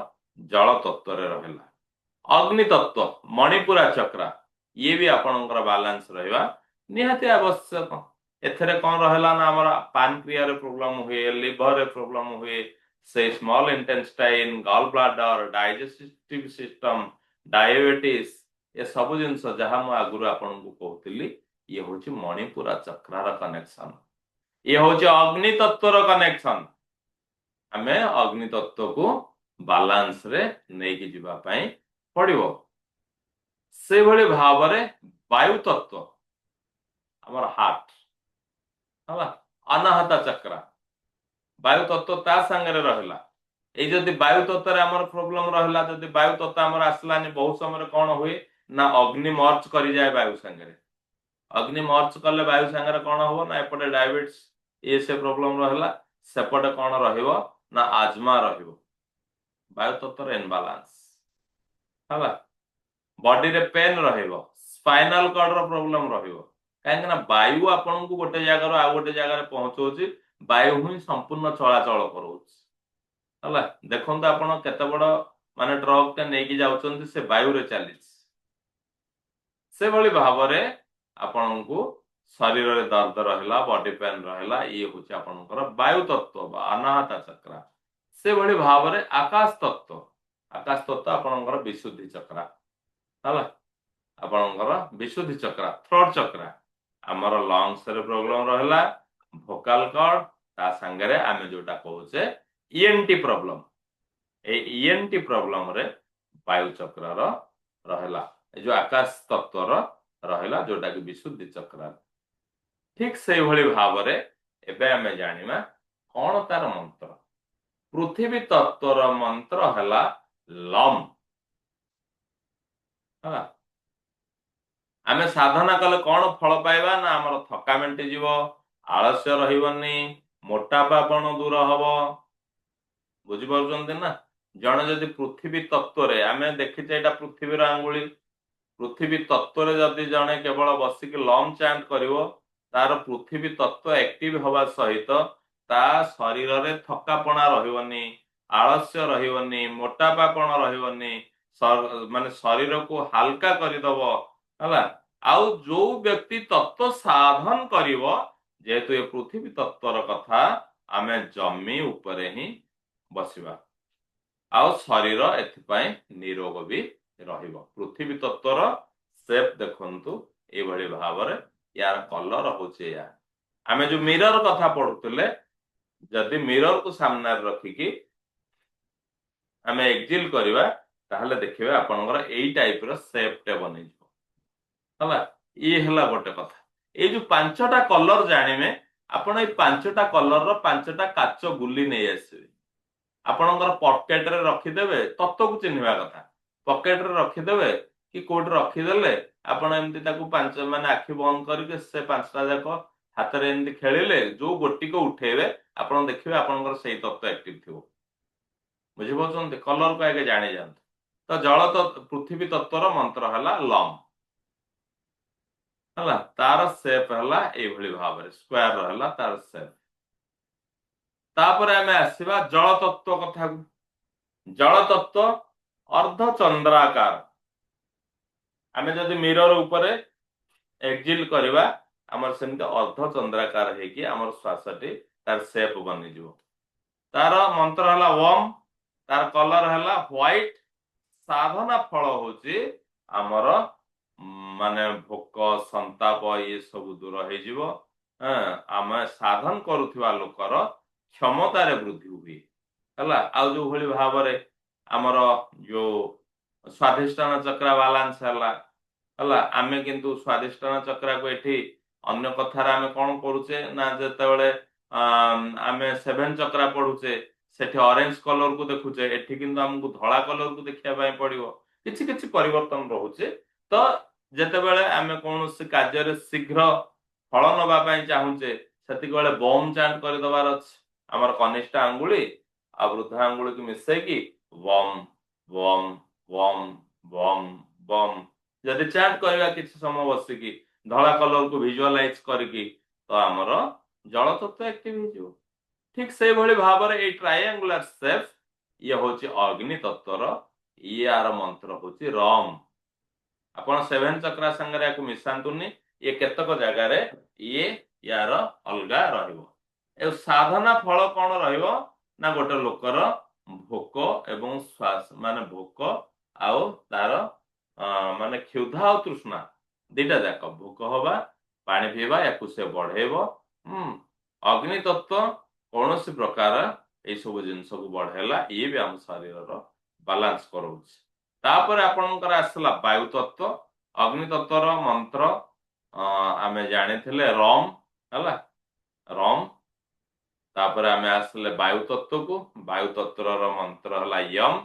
जल तत्व रे रहेला अग्नि तत्व मणिपुरा चक्र ये भी आपणकर बालांस रहिबा निहाती आवश्यक एथरे कौन रहेला ना आमर पानक्रिया रे प्रॉब्लम हुए लिवर रे प्रॉब्लम हुए से small intestine gall bladder digestive system diabetes ये सब जिनस जहाँ मुझे आगुरी आपन को कहती ये हूँ मणिपुरा चक्रार कनेक्शन ये हूँ अग्नि तत्वर कनेक्शन आम अग्नि तत्व को बालांस रे नहीं कि जीवाई पड़ो से भली भाव में वायु तत्व आमर हार्ट है अनाहता चक्र वायु तत्व ता सांगे रहा ये जदि वायु तत्व आमर प्रोब्लेम रहा जदि वायु तत्व आमर आसलानी बहुत समय कौन हुए ना अग्नि मर्च कर जाए वायु सांगे अग्नि मर्च कले वायु सांगे कौन हम ना एपटे डायबिटीज ये से प्रोब्लेम रहा सेपटे कौन ना आजमा वायु तत्व इनबालांस है बॉडी रे पेन स्पाइनल कॉर्ड रो प्रॉब्लम कहीं वायु आपन को गोटे जगार आ गोटे जगह पहुंचाऊँ वायु ही संपूर्ण चलाचल करा देखो आपड़ केते बड़ माने ट्रक टे नहीं जाऊँ से वायु रे चली से भली भाव में आपण को शरीर रे दर्द रहा बॉडी पेन रहा ये हूँ आपणकर वायु तत्व अनाहता चक्र से भली भाव में आकाश तत्व आपणकर विशुद्धि चक्र है आपणकर विशुद्धि चक्र थ्रोट चक्र आमर लंग्स रे प्रॉब्लम रहा भोकाल कॉर्ड ता संगे आमे जोटा कहूचे ईएनटी प्रॉब्लम ईएनटी प्रॉब्लम रे वायु चक्र रहा जो आकाश तत्वर रहा जोटा कि विशुद्धि चक्र ठीक से भली भाव में एबे आमे जानिमा कौन तार मंत्र पृथ्वी तत्वर मंत्र है लम आमे साधना कले कौन फल पाइबा ना आमर थका मेंटी जीव आलस्य रहिबनी मोटापापन दूर हम बुझीपार ना जड़े जदि पृथ्वी तत्व रे आमे देखीचे एटा पृथ्वीर आंगुली पृथ्वी तत्व रे जदि जड़े केवल बसिक लम चांट करिवो तार पृथ्वी तत्व एक्टिव हवा सहित ता शरीर रे थकापणा रहिबनी आलस्य रहिबनी मोटापापन रहिबनी माने शरीर को हल्का करदब है आउ जो व्यक्ति तत्व साधन करिवो जेहेतु ये पृथ्वी तत्वर कथा आमे जमी उपरे ही बसिबा आउ शरीर एथिपाई निरोग भी रहिबो पृथ्वी तत्वर शेप देखंतु ए भली भाव रे यार कलर होचे या आमे जो मिरर कथा पढुतले जदि मिरर को सामने रखिकी आमे एक्जिल करबा ताहले देखिबे आपनकर एई टाइप रो शेप टे बनै हला ये हला गोटे कथा ये जो पांचटा कलर जानिमे आपण ए पांचटा कलर रो पांचटा काचो गुली नै आसीबे आपणकर पॉकेट रे रखी देबे तत्व को चिन्हवा कथा पकेट रे रखिदेवे कि कोट रखिदेले आपण एमती ताकू पांच माने आखि बंद करके से पांचटा जाक हाथ रे एमती खेलिले जो गोटी को उठेबे आपण देखिबे आपनकर सेही तत्व एक्टिव थिबो बुझि पाउछन्ते कलर को आगे जानि जान तो जल तत्व पृथ्वी तत्वर मंत्र हला लम हला तार शेप हला ए भली भाव रे स्क्वायर रहला तार शेप तापर हमें आसीबा जल तत्व कथा जल तत्व अर्ध चंद्राकार आमे जदि मिरर ऊपर एक्जिल करबा हमर सेमते अर्ध चंद्राकार हे कि हमर श्वासटी तार शेप बनि जिवो तार मंत्र हला ओम तार कलर हला व्हाइट साधना फल होची हमर माने भोक संताप ये सब दूर हो जिवो आम साधन करुवा लोकर क्षमता रे वृद्धि हुए हला आ जो भली भाव रे हमर जो स्वाधिष्ठान चक्र बालांस हला आमे किंतु स्वाधिष्ठान चक्र को एठी अन्य कथार आमे कोन करूचे ना जेतेबेले आमे सेवन चक्र पढुचे सेठी ऑरेंज कलर को देखुचे एठी किंतु हमकु धळा कलर को देखिया पय पडिवो किछि किछि परिवर्तन रहउचे तो जेतेबेले आमे कोनोसी कार्य रे शीघ्र फल नबा पय चाहुचे सेति बेले बम चांट कर दबार अछि हमर कनिष्ठ अंगुली आ वृद्ध अंगुली को मिसै कि बम बम बम बम बम जदि चांट करबा किछि समय बसिकी धळा कलर को विजुअलाइज करकी तो हमर जल तत्व एक्टिव हो जिवो ठीक से भली भाव रे ए ट्रायंगुलर शेप ये होची अग्नि तत्वर ये आर मंत्र होची रम आपण सेवन चक्र संगे याको मिसांतुनी ये केतक जगह रे ये यार अलगा रहइबो ए साधना फल कोन रहइबो ना गोटे लोकर भोक एवं श्वास माने भोक आउ तार माने क्षुधा और तृष्णा दीटा जाक भोक होबा पानी पीबा याकु से बढ़ेबो अग्नि तत्व कौन सी प्रकार ये सब जिनस को बढ़ेला ये भी हम शरीर बालांस करोछ तापर आपनकर आसला वायु तत्व अग्नि तत्वर मंत्र आमे जानिथिले रम हला रम तापर आमे आसले वायु तत्व को वायु तत्वर मंत्र हला यम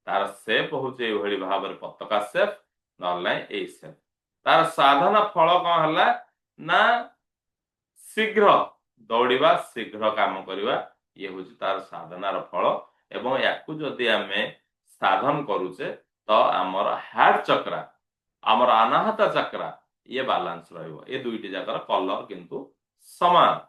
तार शेप होचे ए भली भाव रे पताका शेप नले ए शेप तार साधना फल कोन हला ना शीघ्र दौड़िबा शीघ्र काम करिबा ये होची तार साधनार फल एवं याकु जदि आमे साधन करूचे तो हमर हार्ट चक्र हमर अनाहत चक्र ये बैलेंस रहइबो ए दुईटी जाकर कलर किंतु समान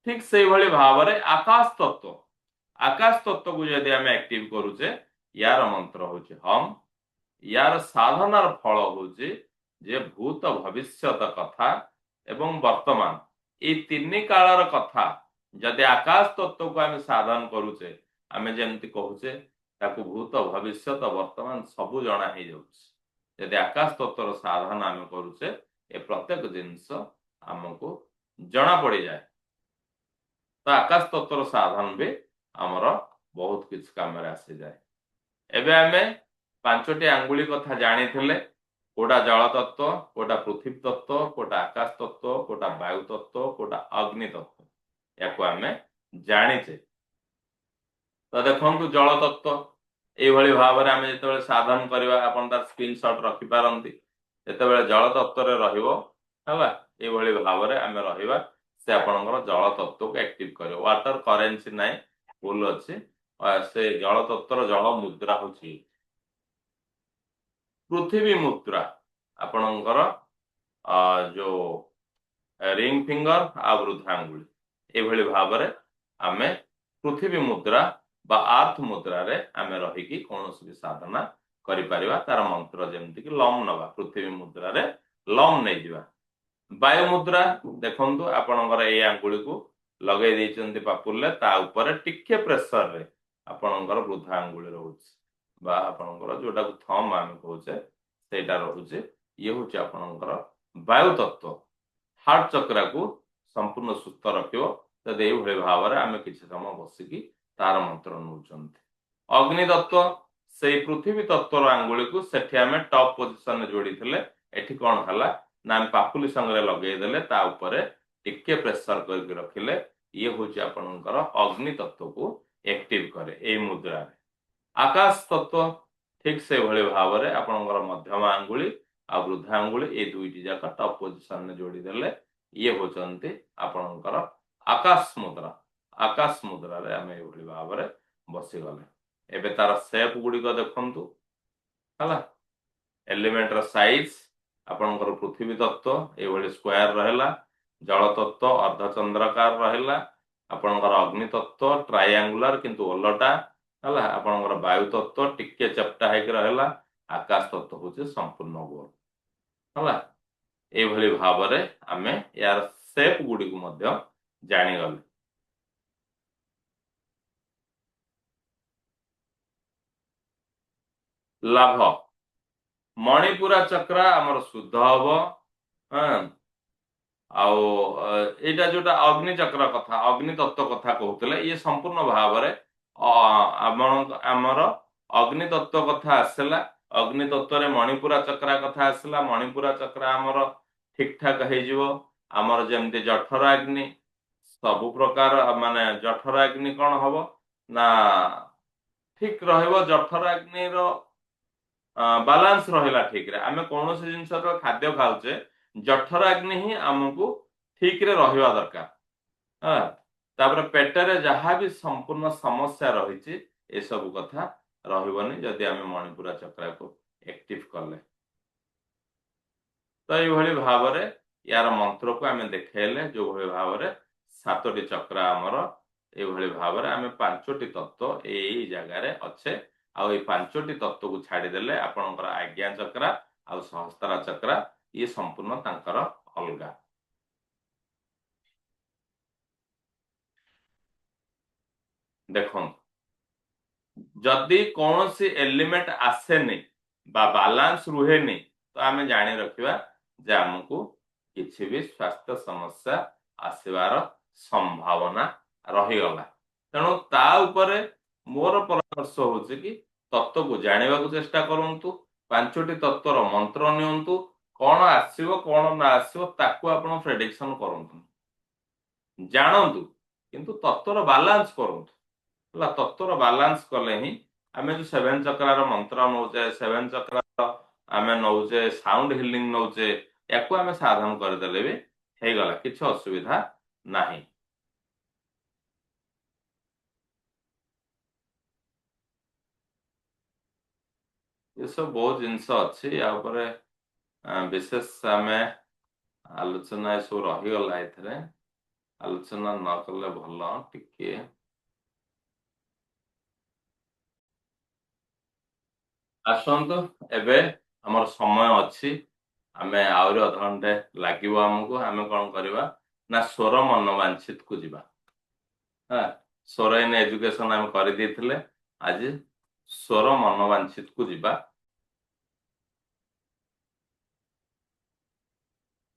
ठीक से भली भाव रे आकाश तत्व को जदि आमे एक्टिव करूचे यार मंत्र होची हम यार साधनार फल होची जे भूत भविष्यत कथा एवं वर्तमान ये तीन कालर कथा जदि आकाश तत्व को आमे साधन करूचे आमे जेमति कहूचे ताकू भूत भविष्यत वर्तमान सब जना ही जाउछ यदि आकाश तत्वर साधन आमे करूचे ए प्रत्येक जिंस हमको जना पड़ी जाए तो आकाश तत्वर साधन भी हमर बहुत किछ काम रे आसी जाए एबे आमे पांचटी आंगुली कथा जानी थिले कोटा जल तत्व कोटा पृथ्वी तत्व कोटा आकाश तत्व कोटा वायु तत्व कोटा अग्नि तत्व याको आमे जानिचे तो देखंतु जल तत्व ए भली भाव रे आमे जेतेबेले साधन करबा आपन तार स्क्रीनशॉट रखि पारंती जेतेबेले जल तत्व रे रहिबो हला ए भली भाव रे आमे रहिबा से आपनकर जल तत्व को एक्टिव करियो वाटर करेंसी नाही फुल अछि से जल तत्व जल मुद्रा होची पृथ्वी मुद्रा आपनकर जो रिंग फिंगर आ वृद्धांगुली ए भली भाव रे आमे पृथ्वी मुद्रा बा अर्थ मुद्रा रे आमे रही की कोनोसी भी साधना करि परिबा तार मंत्र जेमति कि लम नबा पृथ्वी मुद्रा रे लम नै जिबा वायु मुद्रा देखंतु आपनकर ए आंगुली को लगे दैचंती पापुले ता ऊपर टिके प्रेशर रे आपनकर वृद्धा आंगुली रहउछ बा आपनकर जोटा को थंब आमे कहउचे सेटा रहउचे ये होचे आपनकर वायु तत्व हार्ट चक्र को संपूर्ण सुस्थ रखियो तदे ए भले भाव रे आमे किछ समय बसिकी तार मंत्र नउचंती अग्नि तत्व से पृथ्वी तत्वर आंगुली को सेठी आमे टॉप पोजीशन रे जोड़ी थिले एठी कोन हला ना हम पापुली संगे लगे देले ता ऊपर टिके प्रेशर करके रखिले ये होची आपनकर अग्नि तत्व को एक्टिव करे ए मुद्रा रे आकाश तत्व ठीक से भली भाव में आपणकर मध्यम आंगुली आ वृद्धा आंगुली ये दुईटी जाक टॉप पोजिशन में जोड़ी देले ये होचंती आपणकर आकाश मुद्रा। आकाश मुद्रा रे आमे ये भली भाव में बसी गले। एबे तार शेप गुडी को देखंतु हला एलिमेंट रो साइज आपणकर पृथ्वी तत्व ये भली स्क्वायर रहला, जल तत्व अर्धचंद्राकार रहला, आपणकर अग्नि तत्व ट्रायंगुलर किंतु ओलटा हला, आपणकर वायु तत्व टिके चपटा है कि रहला, आकाश तत्व होचे संपूर्ण गोल हला। ए भली भाव रे आमे यार शेप गुडी को मध्य जानि गले। लाभ मणिपुरा चक्र आमर शुद्ध हबो। एटा जोटा अग्नि चक्र कथा अग्नि तत्व कथा कहते ये संपूर्ण भाव में आमर अग्नि तत्व कथा आसला। अग्नि तत्व रे मणिपुरा चक्र कथा आसला। मणिपुरा चक्र आमर ठीक ठाक हो आमर जमती जठराग्नि सबु प्रकार माने जठराग्नि कौन हम ना ठीक रहिबो। जठराग्नि रो बालांस रहिला ठीक रे आमे कौन से जिनस खाद्य खाऊचे जठराग्नि ही आमको ठीक रे रहिबा दरकार। तापर पेटरे जहाँ भी संपूर्ण समस्या रही ए सब कथा रहिबनी जदि आमे मणिपुरा चक्र को एक्टिव करले। तो ये भाव में यार मंत्र को आमे देखेले जो भली भाव में सातोटी चक्र आमर ये भाव में आमे पांचोटी तत्व यही जगार अच्छे आउ पांचोटी तत्व को छाड़देले आपणकर आज्ञा चक्र आ सहस्त्रा चक्र ये संपूर्ण तांकर अलगा। देखो जदि कौन सी एलिमेंट आसेनी बा बालांस रुहेनी तो आमे जानी रखिबा जे हमको किसी भी स्वास्थ्य समस्या आसबार संभावना रहीगला। तेणु ता उपरे मोर परामर्श होछि कि तत्व को जानिबा को चेष्टा करंतु। पांचोटी तत्वर मंत्र नियंतु कौन आसीबो कौन ना आसीबो ताकू आपण प्रेडिक्शन करंतु जानंतु किंतु तत्वर बालांस करंतु। तत्वर बालांस कले ही आमे जो सेवन चक्रार मंत्र नौचे सेवन चक्रार आमे नौचे साउंड हिलिंग नौचे याकू आमे साधन करदेले भी हे गला किछ असुविधा नाही। ये सब बहुत जिनस अच्छी या ऊपर विशेष आमे आलोचना सब रहीगला एथरे आलोचना न कले भल टिके। आसंतु एबे हमर समय अच्छी आमे आउरी अधघंटे लागिबो हमको आमे कोन करबा ना स्वर मनोवांछित को जिबा। हां स्वर इन एजुकेशन आमे करि दिथिले आज स्वर मनोवांछित को जिबा।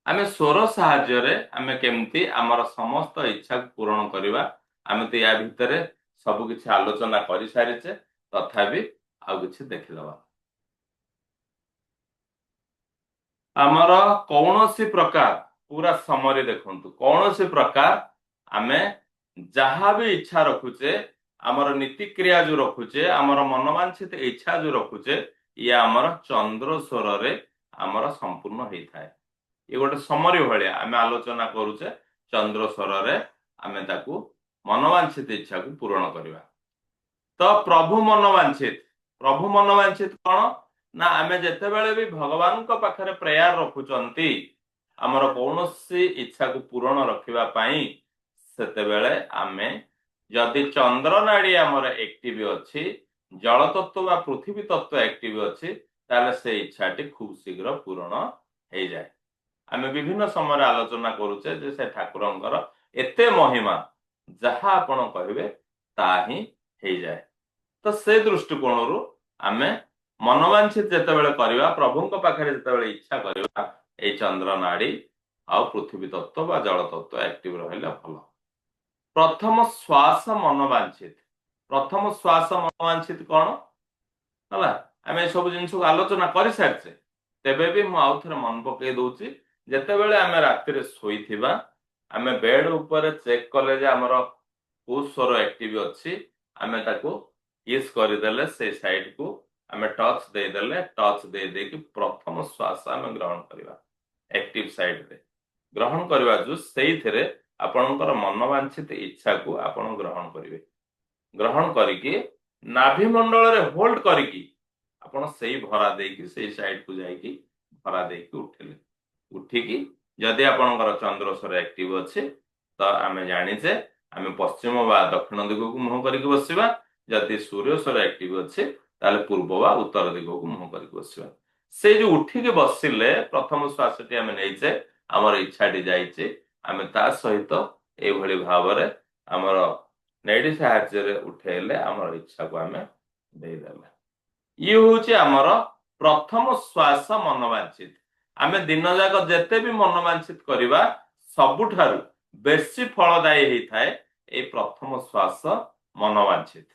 आमे स्वर साहाय्य रे आमे केमती हमर समस्त इच्छा को पूर्ण करबा आमे तो या भितरे सब किछि आलोचना करि सारिचे तथापि आउ किछि देखिदबा। आमर कौन सी प्रकार पूरा समरी देखंतु कौन सी प्रकार आमे जहाँ भी इच्छा रखुचे आमर नीति क्रिया जो रखुचे आमर मनोवांछित इच्छा जो रखुचे ये आमर चंद्र स्वर रे आमर संपूर्ण होता है। ये गोटे समरी भाया आमे आलोचना करुचे चंद्र स्वर रे आमे ताकू मनोवांछित इच्छा को पूर्ण करवा। तो प्रभु मनोवांछित कौन ना आमे जेते बेले भी भगवान को पाखरे प्रेयर रखुचंती आमर कौन सी इच्छा को पूर्ण रखिबा पाई सेते बेले आमे जदि चंद्र नाड़ी आमर एक्टिव अच्छी जल तत्व बा पृथ्वी तत्व एक्टिव अच्छी ताले से इच्छाटी खूब शीघ्र पूर्ण हो जाए। आमे विभिन्न समय आलोचना करुचे जे से ठाकुरंकर एते महिमा जहा आपण कहिबे ता ही हो जाए। तो से दृष्टिकोण रु आमे मनोवांछित जेतेबेले करबा प्रभु को पाखरे जेतेबेले इच्छा करबा ए चंद्र नाड़ी आ पृथ्वी तत्व बा जल तत्व एक्टिव रहले भल। प्रथम श्वास मनोवांछित कौन हला आमे सब जिनस को आलोचना कर सारचे तेबे भी मु आउ थरे मन पकई दउची जेतेबेले आमे राति रे सोईथिबा आमे बेड ऊपर चेक कले जे हमर को स्वर एक्टिव अछि आमे ताको किस कर देले से साइड को आमे टच दे देले टच दे दे कि प्रथम श्वास आमे ग्रहण करबा एक्टिव साइड रे ग्रहण करबा जो सेई थरे आपणकर मनोवांछित इच्छा को आपण ग्रहण करिवे ग्रहण करिके नाभि मंडल रे होल्ड करिके आपण सेई भरा देकी सेई साइड को जाईकी भरा देकी उठेले उठिकी जदि आपणकर चंद्रस्वर एक्टिव अछि तो आमे जानिचे आमे पश्चिम बा दक्षिण दिग को मुह करिके बसिबा जदि सूर्यस्वर एक्टिव अछि ताले पूर्व बा उत्तर दिग को मुह करिके बसिबा से जो उठिके बसिले प्रथम श्वासटी आमे नैचे हमर इच्छाटी जाइचे आमे ता सहित ए भली भावरे हमर नेडी साहाଯ୍य रे उठेले हमर इच्छा को आमे देई देले ये होची हमर प्रथम श्वास मनोवांछित आमे दिन जाक जेते भी मनोवांछित करिबा सबुठारु बेसी फलदायी हेई थाए ए प्रथम श्वास मनोवांछित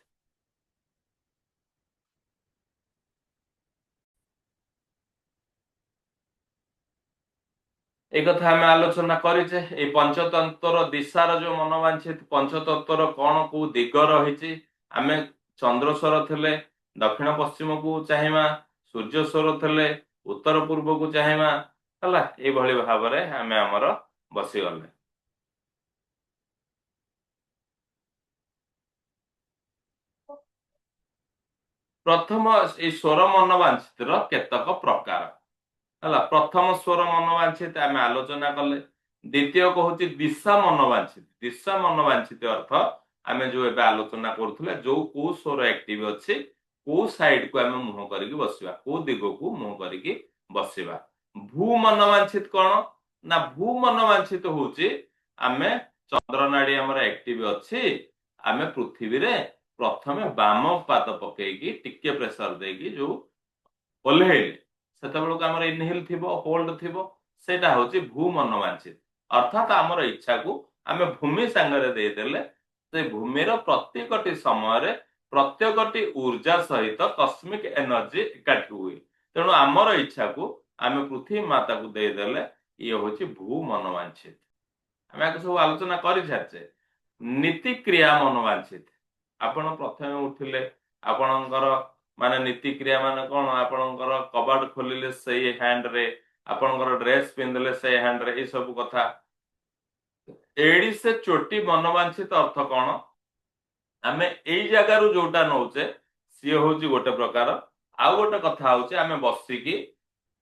एक कथा आमे आलोचना करिचे ए पंचतंत्र दिशार जो मनोवांछित पंचतंत्र कोन को दिग रहिची आमे चंद्रस्वर थले दक्षिण पश्चिम को चाहिमा सूर्यस्वर थले उत्तर पूर्व को चाहिमा हला ए भली भाबरे आमे हमर बसी गले प्रथम ए स्वर मनोवांछित रो केतक प्रकार हला प्रथम स्वर मनोवांछित आमे आलोचना कले द्वितीय कहूची दिशा मनोवांछित अर्थ आमे जो एबे आलोचना करथुले जो को स्वर एक्टिव अछि को साइड को आमे मुह करिके बसिबा को दिग को मुह करिके बसिबा भू मनोवांछित कोन ना भू मनोवांछित होची आमे चंद्र नाड़ी हमर एक्टिव अछि आमे पृथ्वी रे प्रथमे बाम पाद पकेकी टिके प्रेशर देकी जो ओल्हेले सेतबेलक हमर इनहेल थिबो होल्ड थिबो सेटा होची भू मनोवांछित अर्थात हमर इच्छा को आमे भूमि संगरे दे देले से भूमिर प्रत्येकटी समय रे प्रत्येकटी ऊर्जा सहित कस्मिक एनर्जी एकाठी हुए तेणु आमर इच्छा को आमे पृथ्वी माता को दे देले ये होची भू मनोवांछित आमे आके सब आलोचना करि छाचे नीति क्रिया मनोवांछित आपण प्रथमे उठिले आपणकर माने नीति क्रिया माने कोन आपणकर कबाड़ खोलिले सेही हैंड रे आपणकर ड्रेस पिंदले से हैंड रे ए सब कथा एडी से चोटी मनोवांछित अर्थ कोन आमे एई जगह रु जोटा नौचे सी होची गोटे प्रकार आ गोटे कथा होची आमे बसिकी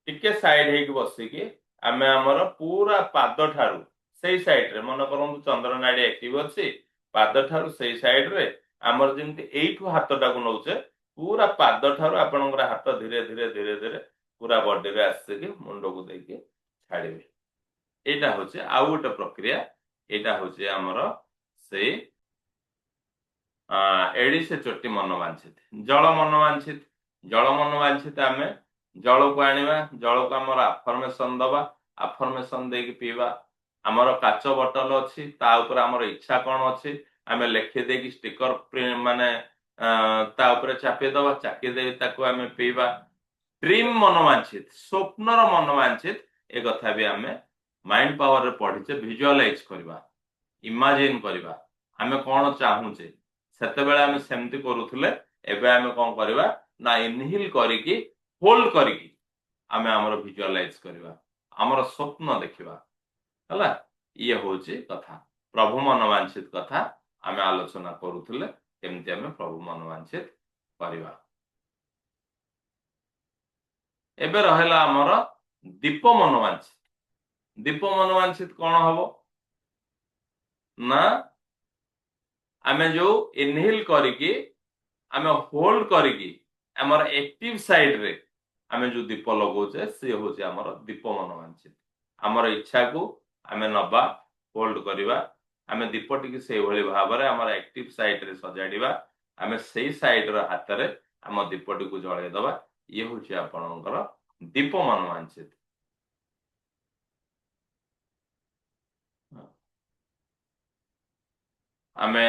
टिके साइड हेकी बसिकी आमे हमर पूरा पाद ठारू सेही साइड रे मन करंतु चंद्र नाड़ी एक्टिव अछि पाद ठारू सेही साइड रे हमर जेंति एइठु हातटा को नौचे पूरा पाद ठारू आपनकर हाथ धीरे धीरे धीरे धीरे पूरा बॉडी रे आसीकी मुंडो को देके छाड़िबे एटा होचे आ गोटे प्रक्रिया एटा होचे हमर से एडी से चोटी मनोवांछित जल मनोवांछित आमे जल को आनिबा जल को हमर अफर्मेशन दबा अफर्मेशन देकी पीबा हमर काच बोतल अछि ता ऊपर हमर इच्छा कोन अछि आमे लेखि देकी स्टिकर माने ता ऊपर चापी दबा चाकी दे ताको आमे पीबा ड्रीम मनोवांछित स्वप्नर मनोवांछित ए कथा भी आमे माइंड पावर रे पढिचे विजुअलाइज करबा इमेजिन करबा आमे कोन चाहूचे सेते बेले आमे सेमति करूथले एबे आमे कोन करबा ना इनहेल करिकी होल्ड करिकी आमे हमर विजुअलाइज करबा हमर स्वप्न देखिबा हला ये होची कथा प्रभु मनोवांछित कथा आमे आलोचना करूथले केमति आमे प्रभु मनोवांछित करबा एबे रहला हमर दीप मनोवांछित कोन हबो ना आमे जो इनहेल करिकी आमे होल्ड करिकी हमर एक्टिव साइड रे आमे जो दीप लगोचे से होचे हमर दीप मनोवांछित हमर इच्छा को आमे नबा होल्ड करिबा आमे दीपटी के से भली भाबरे हमर एक्टिव साइड रे सजाडिबा आमे सेही साइड रे हाथ रे हम दीपटी को जळे दबा ये होचे आपनकर दीप मनोवांछित आमे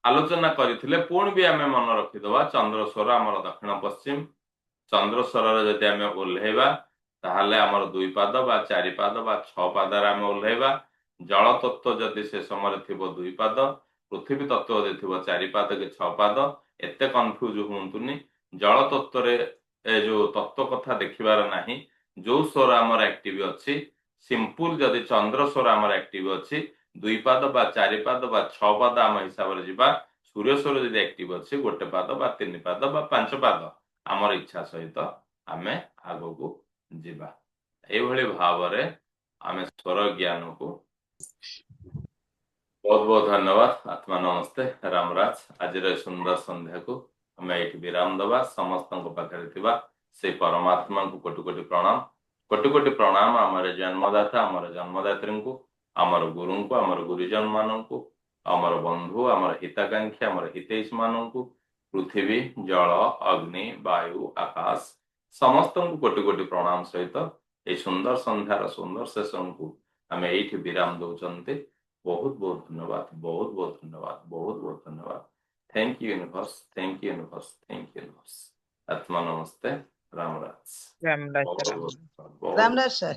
आलोचना करिथिले पुण भी आमे मन रखि दबा चंद्रस्वर हमर दक्षिण पश्चिम चंद्रस्वर रे जदि आमे ओल्हेबा ताहाले हमर दुई पाद बा चारि पाद बा छ पाद रे आमे ओल्हेबा जल तत्व जदि से समय थिबो दुई पाद पृथ्वी तत्व जदि थिबो चारि पाद के छ पाद एते कंफ्यूज होंतुनी ଜଳ ତତ୍ତ୍ୱରେ ଏ ଯୋଉ ତତ୍ତ୍ୱ କଥା ଦେଖିବାର ନାହିଁ। ଯୋଉ ସ୍ୱର ଆମର ଆକ୍ଟିଭ ଅଛି, ସିମ୍ପୁଲ ଯଦି ଚନ୍ଦ୍ର ସ୍ୱର ଆମର ଆକ୍ଟିଭ ଅଛି, 2 ପାଦ ବା 4 ପାଦ ବା 6 ପାଦ ଆମ ହିସାବରେ ଯିବା। ସୂର୍ୟ ସ୍ୱର ଯଦି ଆକ୍ଟିଭ ଅଛି, 1 ପାଦ ବା 3 ପାଦ ବା 5 ପାଦ ଆମର ଇଚ୍ଛା ସହିତ ଆମେ ଆଗକୁ ଯିବା। ଏଇଭଳି ଭାବରେ ଆମେ ସ୍ୱର ଜ୍ଞାନକୁ ବହୁତ ବହୁତ ଧନ୍ୟବାଦ। ଆତ୍ମା ନମସ୍ତେ, ରାମରାଜ। ଆଜିର ଏ ସୁନ୍ଦର ସନ୍ଧ୍ୟାକୁ ଆମେ ଏଇଠି ବିରାମ ଦେବା। ସମସ୍ତଙ୍କ ପାଖରେ ଥିବା ସେଇ ପରମାତ୍ମାଙ୍କୁ କୋଟି କୋଟି ପ୍ରଣାମ। କୋଟି କୋଟି ପ୍ରଣାମ ଆମର ଜନ୍ମଦାତା, ଆମର ଜନ୍ମଦାତ୍ରୀଙ୍କୁ, ଆମର ଗୁରୁଙ୍କୁ, ଆମର ଗୁରୁଜନ ମାନଙ୍କୁ, ଆମର ବନ୍ଧୁ, ଆମର ହିତାକାଂକ୍ଷୀ, ଆମର ହିତୈଷୀ ମାନଙ୍କୁ, ପୃଥିବୀ, ଜଳ, ଅଗ୍ନି, ବାୟୁ, ଆକାଶ ସମସ୍ତଙ୍କୁ କୋଟି କୋଟି ପ୍ରଣାମ ସହିତ এই ସୁନ୍ଦର ସନ୍ଧ୍ୟାର ସୁନ୍ଦର ସେସନକୁ ଆମେ ଏଇଠି ବିରାମ ଦଉଛନ୍ତି। ବହୁତ ବହୁତ ଧନ୍ୟବାଦ, ବହୁତ ବହୁତ ଧନ୍ୟବାଦ, ବହୁତ ବହୁତ ଧନ୍ୟବାଦ। Thank you universe, thank you universe, thank you universe. आत्मा नमस्ते, रामराज। रामराज बहुत सर। बहुत बहुत रामराज सर।